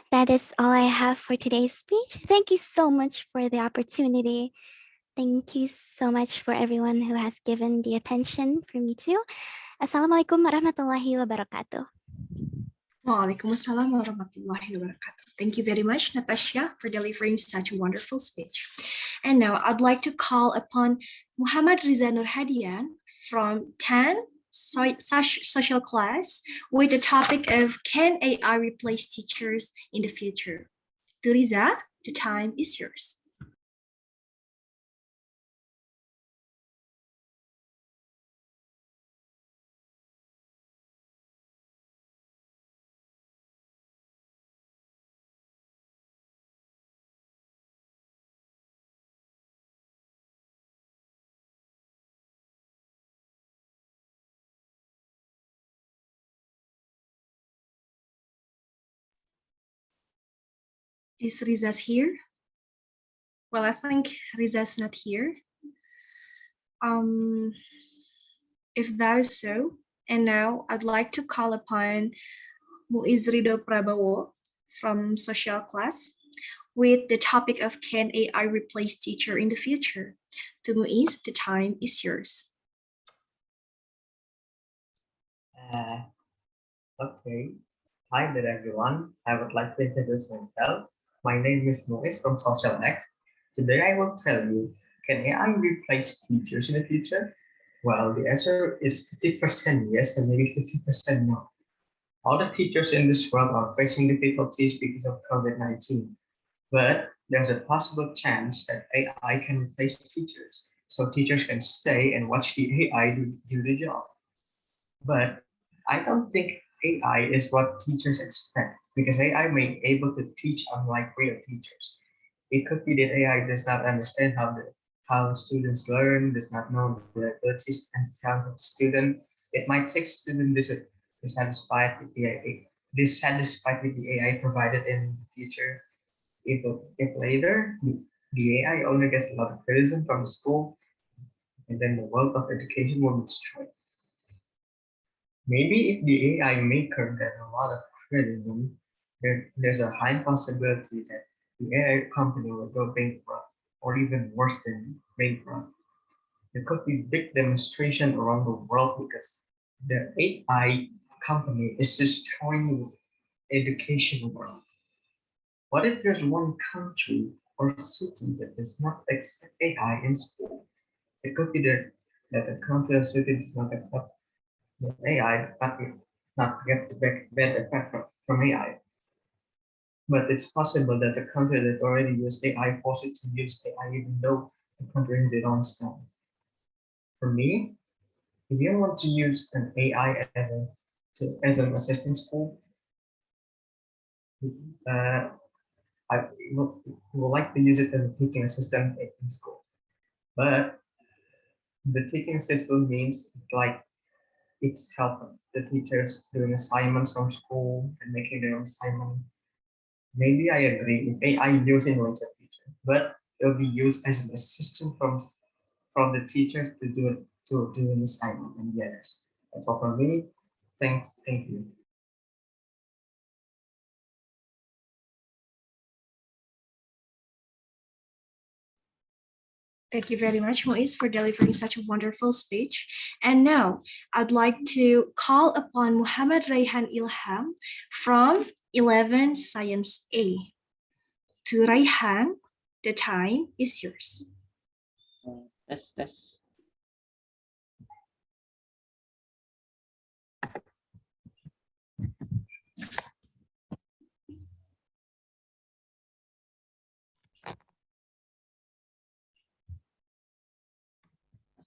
That is all I have for today's speech. Thank you so much for the opportunity. Thank you so much for everyone who has given the attention for me too. Assalamualaikum warahmatullahi wabarakatuh. Waalaikumsalam warahmatullahi wabarakatuh. Thank you very much, Natasha, for delivering such a wonderful speech. And now I'd like to call upon Muhammad Riza Nurhadian from 10 social class with the topic of can AI replace teachers in the future? To Riza, the time is yours. Is Riza's here? Well, I think Riza's not here. If that is so, and now I'd like to call upon Muiz Rido Prabowo from social class with the topic of can AI replace teacher in the future? To Muiz, the time is yours. Okay. Hi there, everyone. I would like to introduce myself. My name is Moise from Social X. Today I will tell you, can AI replace teachers in the future? Well, the answer is 50% yes and maybe 50% no. All the teachers in this world are facing difficulties because of COVID-19. But there's a possible chance that AI can replace teachers, so teachers can stay and watch the AI do the job. But I don't think AI is what teachers expect, because AI may be able to teach unlike real teachers. It could be that AI does not understand how students learn, does not know the abilities and talents of the student. It might take students dissatisfied with the AI provided in the future. If later the AI owner gets a lot of criticism from the school, and then the world of education will be destroyed. Maybe if the AI maker gets a lot of criticism, there's a high possibility that the AI company will go bankrupt, or even worse than bankrupt. There could be big demonstration around the world because the AI company is destroying the education world. What if there's one country or city that does not accept AI in school? It could be that the country or city does not accept the AI, but not get the bad effect from AI. But it's possible that the country that already used AI forced it to use AI even though the country has its own style. For me, if you want to use an AI as an assistant school, I would like to use it as a teaching assistant in school. But the teaching assistant means like it's helping the teachers doing assignments from school and making their own assignment. Maybe I agree if AI using like a teacher, but it'll be used as an assistant from the teacher to do an assignment and the others. That's all from me. Thank you. Thank you very much, Moise, for delivering such a wonderful speech. And now I'd like to call upon Muhammad Raihan Ilham from 11 Science A. To Raihan, the time is yours. Yes.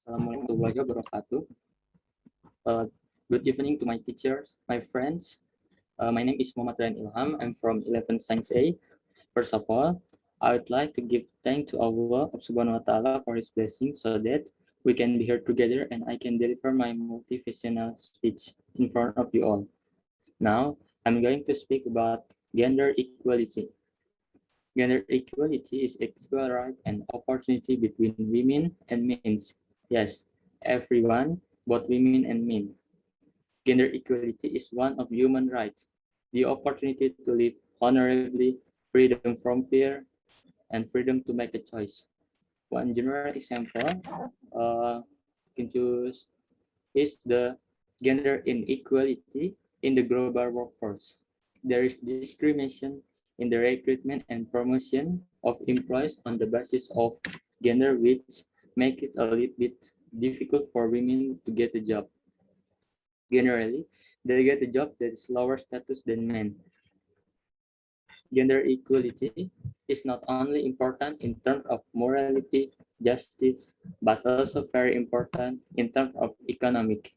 Assalamualaikum warahmatullahi wabarakatuh. Good evening to my teachers, my friends. My name is Muhammad Raihan Ilham. I'm from 11 Science A. First of all, I would like to give thanks to Allah subhanahu wa ta'ala for his blessing so that we can be here together and I can deliver my motivational speech in front of you all. Now, I'm going to speak about gender equality. Gender equality is equal right and opportunity between women and men. Yes, everyone, both women and men. Gender equality is one of human rights. The opportunity to live honorably, freedom from fear, and freedom to make a choice. One general example can choose is the gender inequality in the global workforce. there is discrimination in the recruitment and promotion of employees on the basis of gender, which make it a little bit difficult for women to get a job. Generally, they get a job that is lower status than men. Gender equality is not only important in terms of morality, justice, but also very important in terms of economic.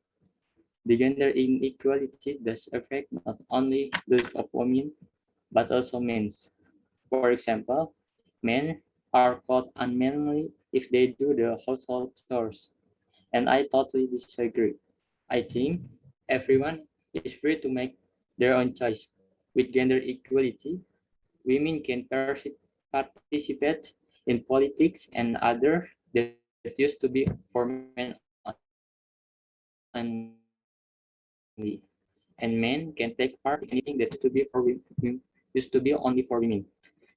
The gender inequality does affect not only those of women, but also men's. For example, men are called unmanly if they do the household chores, and I totally disagree. I think everyone is free to make their own choice. With gender equality, women can participate in politics and other that used to be for men only, and men can take part in anything that used to be only for women.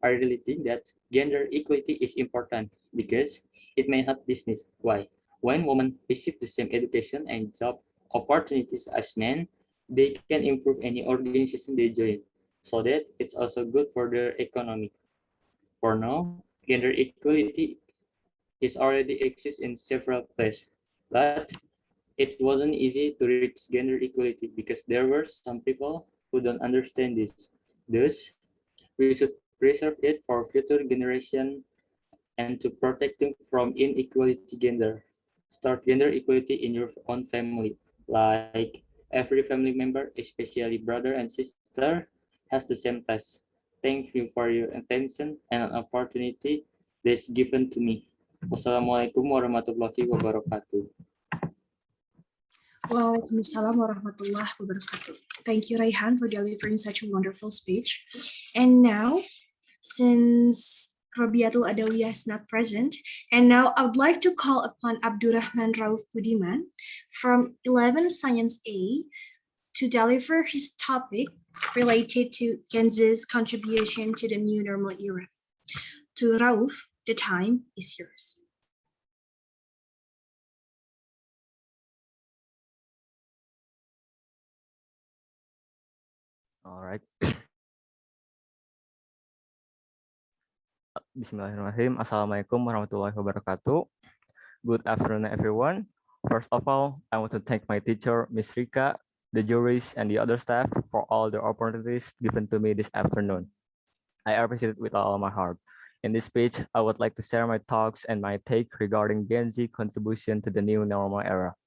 I really think that gender equality is important because it may help business. Why? When women receive the same education and job opportunities as men, they can improve any organization they join, so that it's also good for their economy. For now, gender equality is already exists in several places, but it wasn't easy to reach gender equality because there were some people who don't understand this. Thus, we should preserve it for future generation and to protect them from inequality gender. Start gender equality in your own family. Like every family member, especially brother and sister, has the same task. Thank you for your attention and an opportunity that's given to me. Wassalamualaikum warahmatullahi wabarakatuh. Waalaikumsalam warahmatullahi wabarakatuh. Thank you, Raihan, for delivering such a wonderful speech. And now, since Robiatul Adawiyah is not present, and now I would like to call upon Abdurrahman Rauf Budiman from 11 Science A to deliver his topic related to Gen Z's contribution to the new normal era. To Rauf, the time is yours. All right. Bismillahirrahmanirrahim. Assalamualaikum warahmatullahi wabarakatuh. Good afternoon, everyone. First of all, I want to thank my teacher, Ms. Rika, the juries, and the other staff for all the opportunities given to me this afternoon. I appreciate it with all my heart. In this speech, I would like to share my thoughts and my take regarding Gen Z contribution to the new normal era.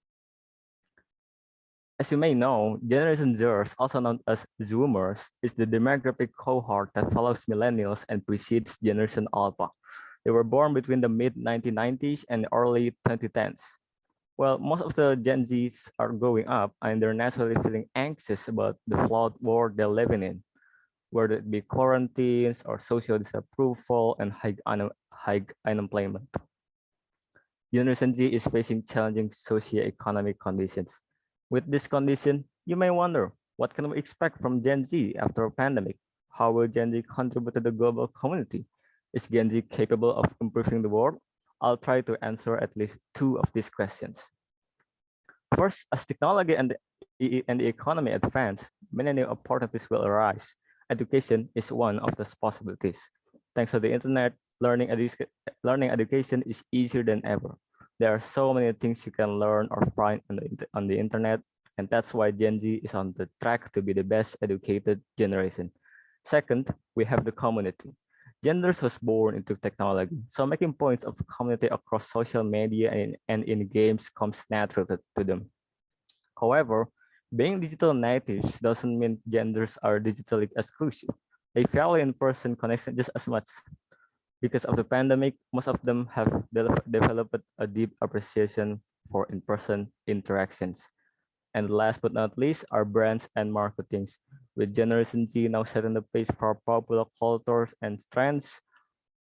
As you may know, Generation Zers, also known as Zoomers, is the demographic cohort that follows millennials and precedes Generation Alpha. They were born between the mid-1990s and early 2010s. Well, most of the Gen Zs are growing up and they're naturally feeling anxious about the flawed world they're living in, whether it be quarantines or social disapproval and high unemployment. Generation Z is facing challenging socio-economic conditions. With this condition, you may wonder, what can we expect from Gen Z after a pandemic? How will Gen Z contribute to the global community? Is Gen Z capable of improving the world? I'll try to answer at least two of these questions. First, as technology and the economy advance, many new opportunities will arise. Education is one of those possibilities. Thanks to the internet, learning education is easier than ever. There are so many things you can learn or find on the internet, and that's why Gen Z is on the track to be the best educated generation. Second, we have the community. Gen Z was born into technology, so making points of community across social media and in games comes natural to them. However, being digital natives doesn't mean Gen Zers are digitally exclusive. They value in-person connection just as much. Because of the pandemic, most of them have developed a deep appreciation for in-person interactions. And last but not least are brands and marketings. With Generation Z now setting the pace for popular cultures and trends,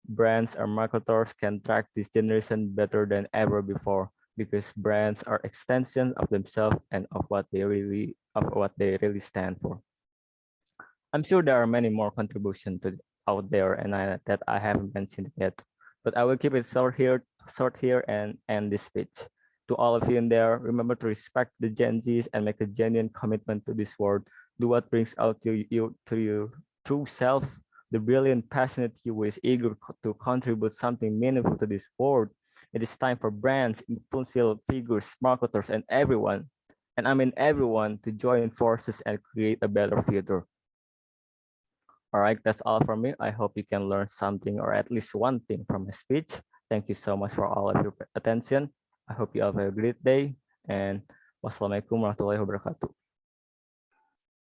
brands and marketers can track this generation better than ever before because brands are extensions of themselves and of what they really stand for. I'm sure there are many more contributions out there that I haven't mentioned yet, but I will keep it short here and end this speech. To all of you in there, remember to respect the Gen Zs and make a genuine commitment to this world. Do what brings out you to your true self, the brilliant, passionate you who is eager to contribute something meaningful to this world. It is time for brands, influential figures, marketers, and everyone, and I mean everyone, to join forces and create a better future. All right, that's all from me. I hope you can learn something or at least one thing from my speech. Thank you so much for all of your attention. I hope you have a great day, and wassalamualaikum warahmatullahi wabarakatuh.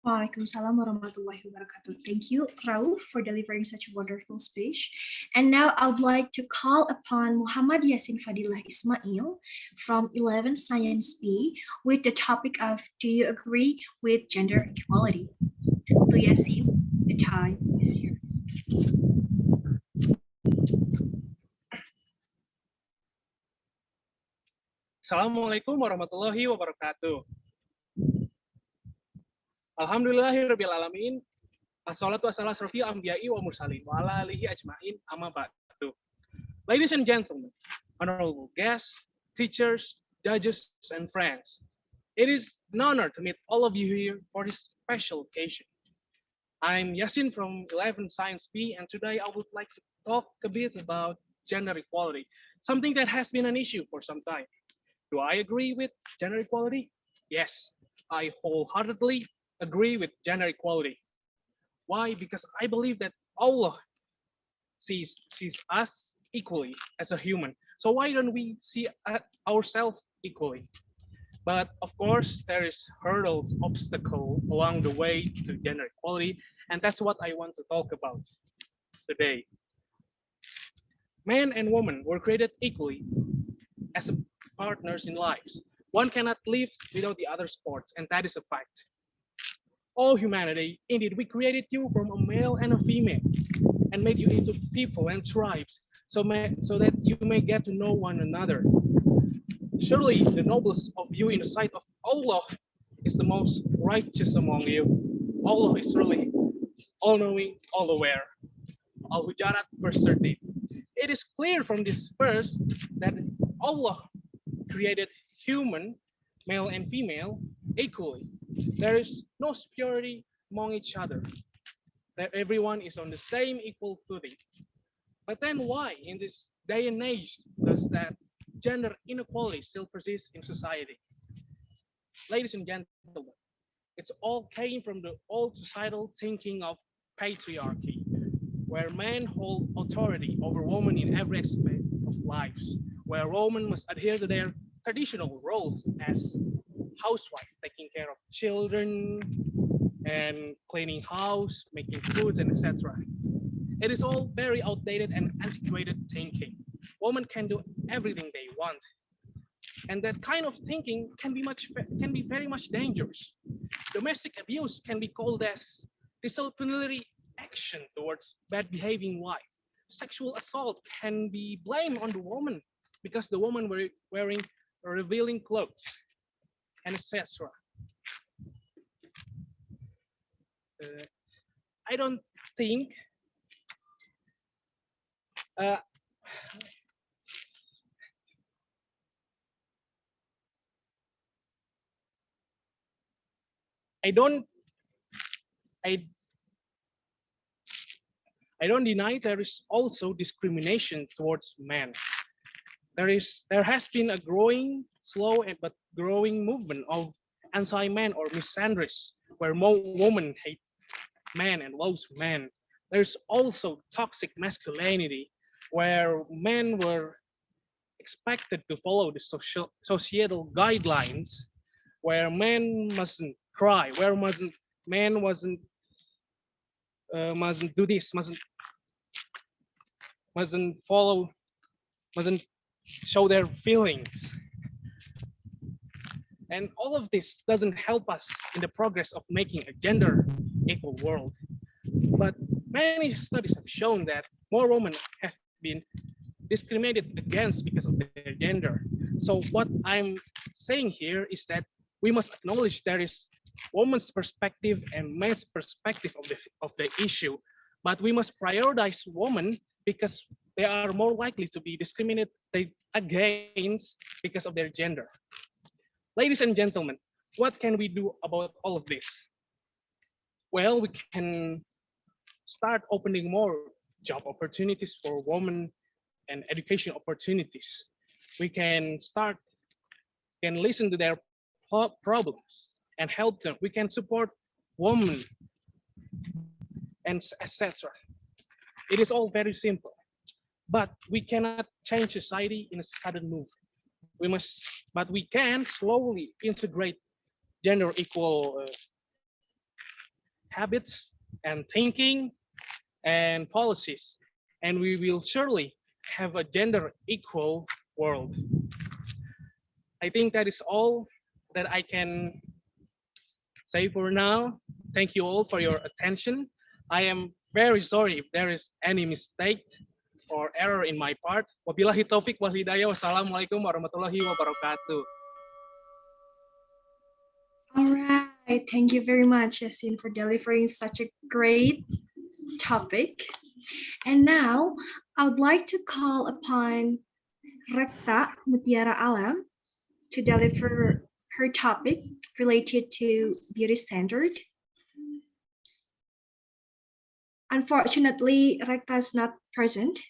Waalaikumsalam warahmatullahi wabarakatuh. Thank you, Rauf, for delivering such a wonderful speech. And now I would like to call upon Muhammad Yasin Fadilah Ismail from 11 Science B with the topic of, do you agree with gender equality? So Yasin, the time is yours. Assalamualaikum warahmatullahi wabarakatuh. Alhamdulillahirabbil alamin. Wassalatu wassalamu ala anbiya'i wa mursalin wa ala alihi ajmain, amma ba'du. Ladies and gentlemen, honorable guests, teachers, judges, and friends, it is an honor to meet all of you here for this special occasion. I'm Yasin from 11 Science B, and today I would like to talk a bit about gender equality, something that has been an issue for some time. Do I agree with gender equality? Yes, I wholeheartedly agree with gender equality. Why? Because I believe that Allah sees us equally as a human. So why don't we see ourselves equally? But of course, there is hurdles, obstacle along the way to gender equality, and that's what I want to talk about today. Men and women were created equally as partners in lives. One cannot live without the other's parts, and that is a fact. All humanity, indeed, we created you from a male and a female and made you into people and tribes so that you may get to know one another. Surely the noblest of you in the sight of Allah is the most righteous among you. Allah is really all-knowing, all-aware. Al-Hujarat verse 13. It is clear from this verse that Allah created human, male and female, equally. There is no superiority among each other. That everyone is on the same equal footing. But then why, in this day and age, does that gender inequality still persist in society? Ladies and gentlemen, it's all came from the old societal thinking of patriarchy, where men hold authority over women in every aspect of lives, where women must adhere to their traditional roles as housewife, taking care of children and cleaning house, making foods, and etc. It is all very outdated and antiquated thinking. Women can do everything they want, and that kind of thinking can be very much dangerous. Domestic abuse can be called as disciplinary action towards bad behaving wife. Sexual assault can be blamed on the woman because the woman were wearing revealing clothes, and etc. I don't think I don't deny there is also discrimination towards men. There has been a growing, slow but growing movement of anti-men or misandries, where more women hate men and loves men. There's also toxic masculinity, where men were expected to follow the societal guidelines, where men mustn't cry, where men mustn't do this, mustn't follow, mustn't show their feelings. And all of this doesn't help us in the progress of making a gender equal world. But many studies have shown that more women have been discriminated against because of their gender. So what I'm saying here is that we must acknowledge there is woman's perspective and men's perspective of the issue, but we must prioritize women because they are more likely to be discriminated against because of their gender. Ladies and gentlemen, what can we do about all of this? well, we can start opening more job opportunities for women and education opportunities. We can listen to their problems and help them. We can support women and etc. It is all very simple, but we cannot change society in a sudden move. But we can slowly integrate gender equal habits and thinking and policies, and we will surely have a gender equal world. I think that is all that I can say for now. Thank you all for your attention. I am very sorry if there is any mistake or error in my part. Wabillahi taufik wal hidayah. Wassalamualaikum warahmatullahi wabarakatuh. All right, thank you very much, Yasin, for delivering such a great topic. And now I would like to call upon Rekta Mutiara Alam to deliver her topic related to beauty standard. Unfortunately, Rekta is not present.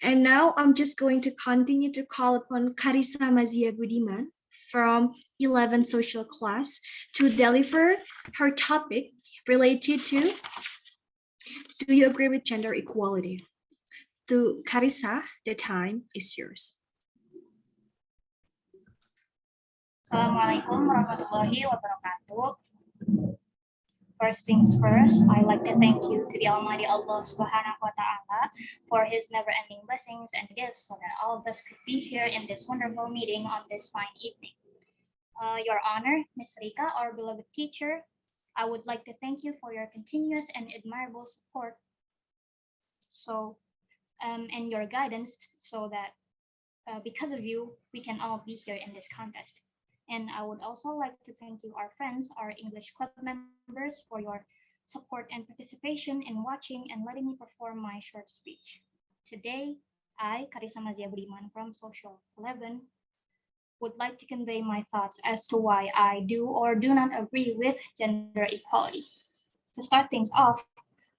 And now I'm just going to continue to call upon Karisa Mazia Budiman from 11 social class to deliver her topic related to, do you agree with gender equality? To Karisa, the time is yours. Assalamualaikum warahmatullahi wabarakatuh. First things first, I'd like to thank you to the Almighty Allah Subhanahu wa Ta'ala for His never-ending blessings and gifts so that all of us could be here in this wonderful meeting on this fine evening. Your Honor, Ms. Rika, our beloved teacher, I would like to thank you for your continuous and admirable support and your guidance so that because of you, we can all be here in this contest. And I would also like to thank you, our friends, our English club members, for your support and participation in watching and letting me perform my short speech. Today, I, Karisa Mazia Budiman from Social 11, would like to convey my thoughts as to why I do or do not agree with gender equality. To start things off,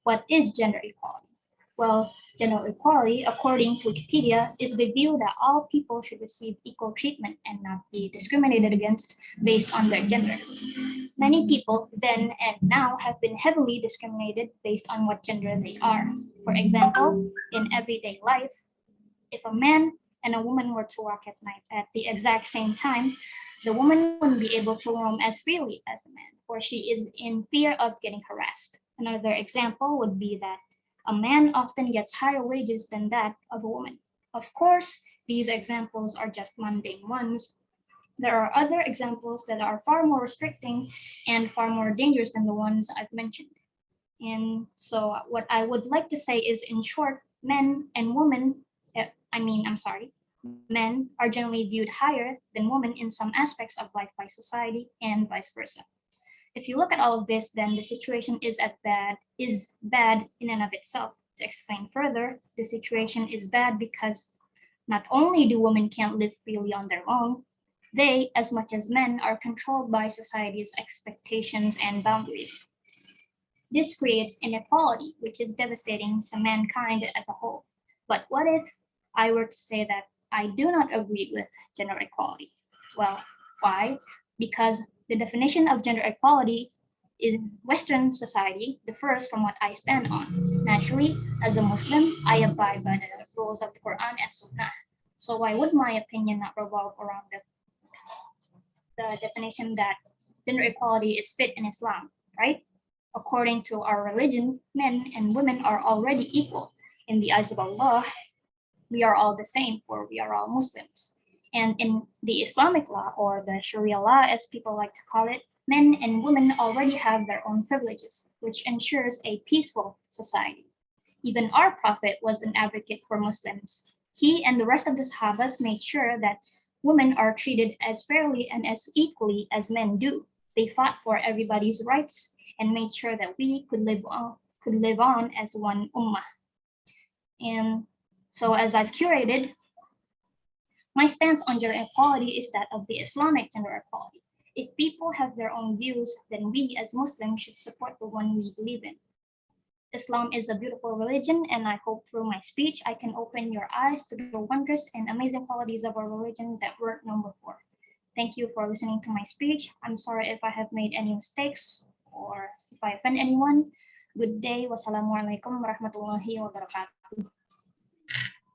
what is gender equality? Well, gender equality, according to Wikipedia, is the view that all people should receive equal treatment and not be discriminated against based on their gender. Many people then and now have been heavily discriminated based on what gender they are. For example, in everyday life, if a man and a woman were to walk at night at the exact same time, the woman wouldn't be able to roam as freely as the man, for she is in fear of getting harassed. Another example would be that a man often gets higher wages than that of a woman. Of course, these examples are just mundane ones. There are other examples that are far more restricting and far more dangerous than the ones I've mentioned. And so what I would like to say is, in short, men are generally viewed higher than women in some aspects of life by society and vice versa. If you look at all of this, then the situation is bad in and of itself. To explain further, the situation is bad because not only do women can't live freely on their own, they, as much as men, are controlled by society's expectations and boundaries. This creates inequality, which is devastating to mankind as a whole. But what if I were to say that I do not agree with gender equality? Well, why? Because the definition of gender equality in Western society differs from what I stand on. Naturally, as a Muslim, I abide by the rules of the Quran and Sunnah. So why would my opinion not revolve around the definition that gender equality is fit in Islam, right? According to our religion, men and women are already equal. In the eyes of Allah, we are all the same, for we are all Muslims. And in the Islamic law, or the Sharia law as people like to call it, men and women already have their own privileges, which ensures a peaceful society. Even our Prophet was an advocate for Muslims. He and the rest of the Sahabas made sure that women are treated as fairly and as equally as men do. They fought for everybody's rights and made sure that we could live on as one ummah. And so as I've curated, my stance on gender equality is that of the Islamic gender equality. If people have their own views, then we as Muslims should support the one we believe in. Islam is a beautiful religion, and I hope through my speech I can open your eyes to the wondrous and amazing qualities of our religion that were known before. Thank you for listening to my speech. I'm sorry if I have made any mistakes or if I offend anyone. Good day. Wassalamualaikum warahmatullahi wabarakatuh.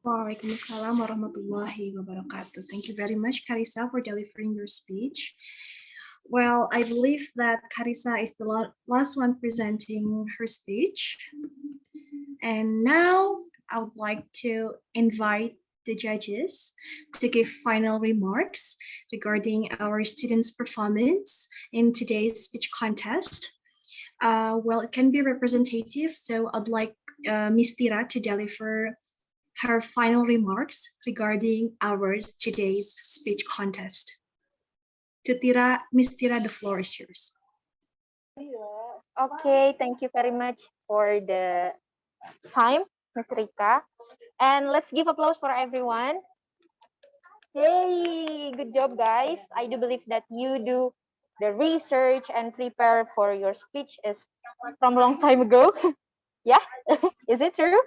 Waalaikumsalam warahmatullahi wabarakatuh. Thank you very much, Carissa, for delivering your speech. Well, I believe that Carissa is the last one presenting her speech. And now I would like to invite the judges to give final remarks regarding our students' performance in today's speech contest. Well, it can be representative, so I'd like Ms. Tira to deliver her final remarks regarding our today's speech contest. Ms. Tira, the floor is yours. Okay, thank you very much for the time, Ms. Rika. And let's give applause for everyone. Hey, good job, guys. I do believe that you do the research and prepare for your speech is from a long time ago. Yeah, is it true?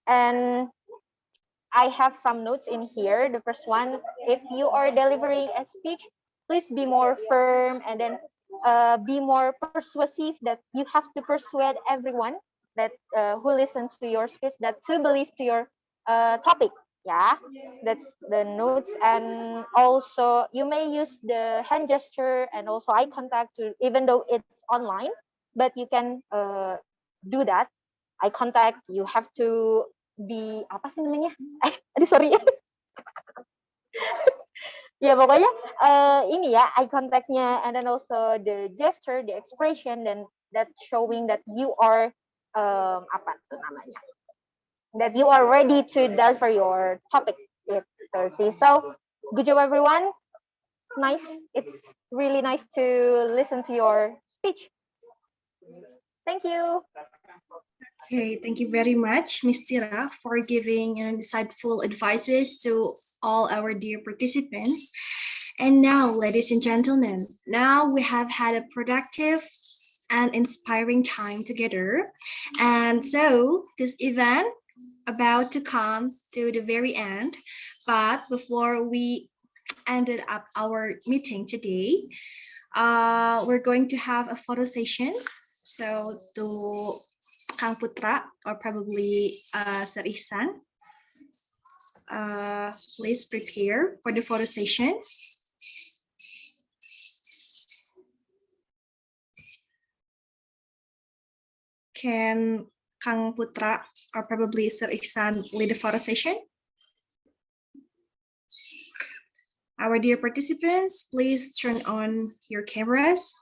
And I have some notes in here. The first one, if you are delivering a speech, please be more firm and then be more persuasive that you have to persuade everyone that who listens to your speech that to believe to your topic. Yeah, that's the notes. And also you may use the hand gesture and also eye contact to, even though it's online, but you can do that. Eye contact, you have to be apa sih namanya? Aduh sorry. Ya pokoknya ini ya eye contact-nya and then also the gesture, the expression, then that showing that you are apa tuh namanya? That you are ready to deliver your topic. Gitu sih. So good job everyone. Nice. It's really nice to listen to your speech. Thank you. Okay, thank you very much, Ms. Tira, for giving insightful advices to all our dear participants. And now, ladies and gentlemen, now we have had a productive and inspiring time together. And so this event about to come to the very end. But before we ended up our meeting today, we're going to have a photo session. So to Kang Putra or probably Sir Ihsan, please prepare for the photo session. Can Kang Putra or probably Sir Ihsan lead the photo session? Our dear participants, please turn on your cameras.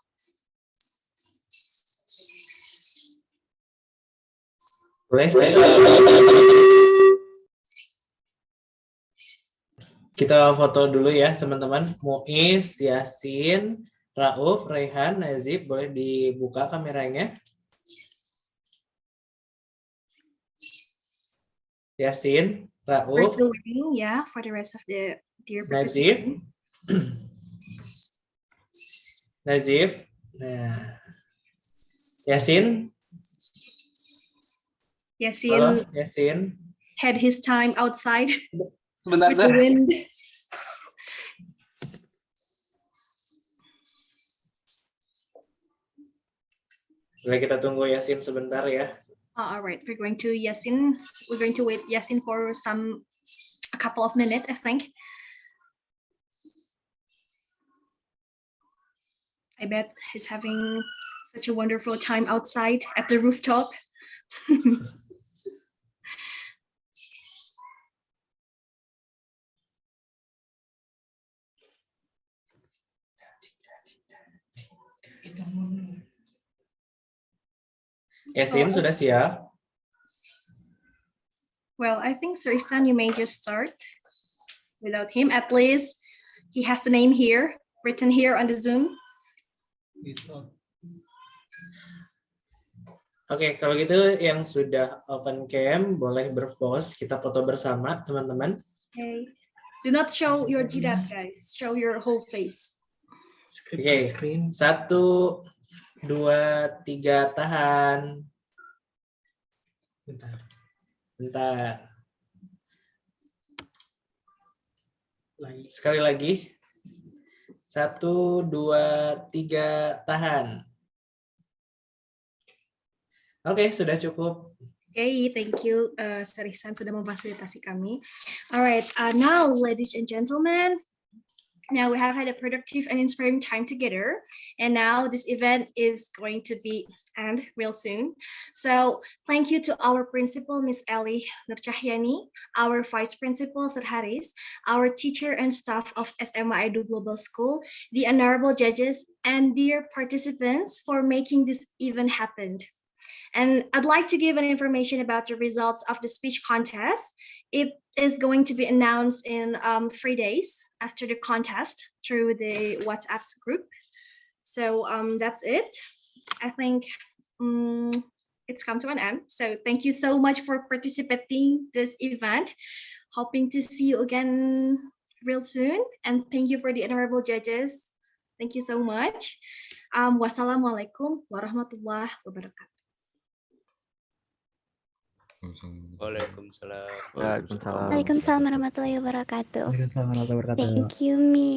Kita foto dulu ya teman-teman. Muiz, Yasin, Rauf, Rehan, Nazib, boleh dibuka kameranya. Yasin, Rauf, Yeah, for the rest of the dear Nazib, participants. Nazib, nah, Yasin. Yasin, Yasin had his time outside sebentar, with the wind. Boleh kita tunggu Yasin sebentar ya. All right, we're going to Yasin. We're going to wait Yasin for a couple of minutes, I think. I bet he's having such a wonderful time outside at the rooftop. Yasin sudah siap? Well, I think Sir Ihsan, you may just start without him. At least he has the name here, written here on the Zoom. Oke, kalau gitu yang sudah open cam boleh berpose, kita foto bersama teman-teman. Okay. Do not show your jidat, guys. Show your whole face. Oke, 1, 2, 3, tahan. Bentar. Sekali lagi. 1, 2, 3, tahan. Oke, sudah cukup. Okay, thank you, Sarisan sudah memfasilitasi kami. Alright, now, ladies and gentlemen, now we have had a productive and inspiring time together, and now this event is going to be end real soon. So thank you to our principal, Miss Ellie Nurcahyani, our vice principal, Sir Haris, our teacher and staff of SMA Edu Global School, the honorable judges, and dear participants for making this event happen. And I'd like to give an information about the results of the speech contest. It is going to be announced in 3 days after the contest through the WhatsApp group. So that's it. I think it's come to an end. So thank you so much for participating this event. Hoping to see you again real soon. And thank you for the honorable judges. Thank you so much. Wassalamualaikum warahmatullahi wabarakatuh. Waalaikumsalam. Waalaikumsalam warahmatullahi wabarakatuh. Waalaikumsalam warahmatullahi wabarakatuh. Thank you, Mi.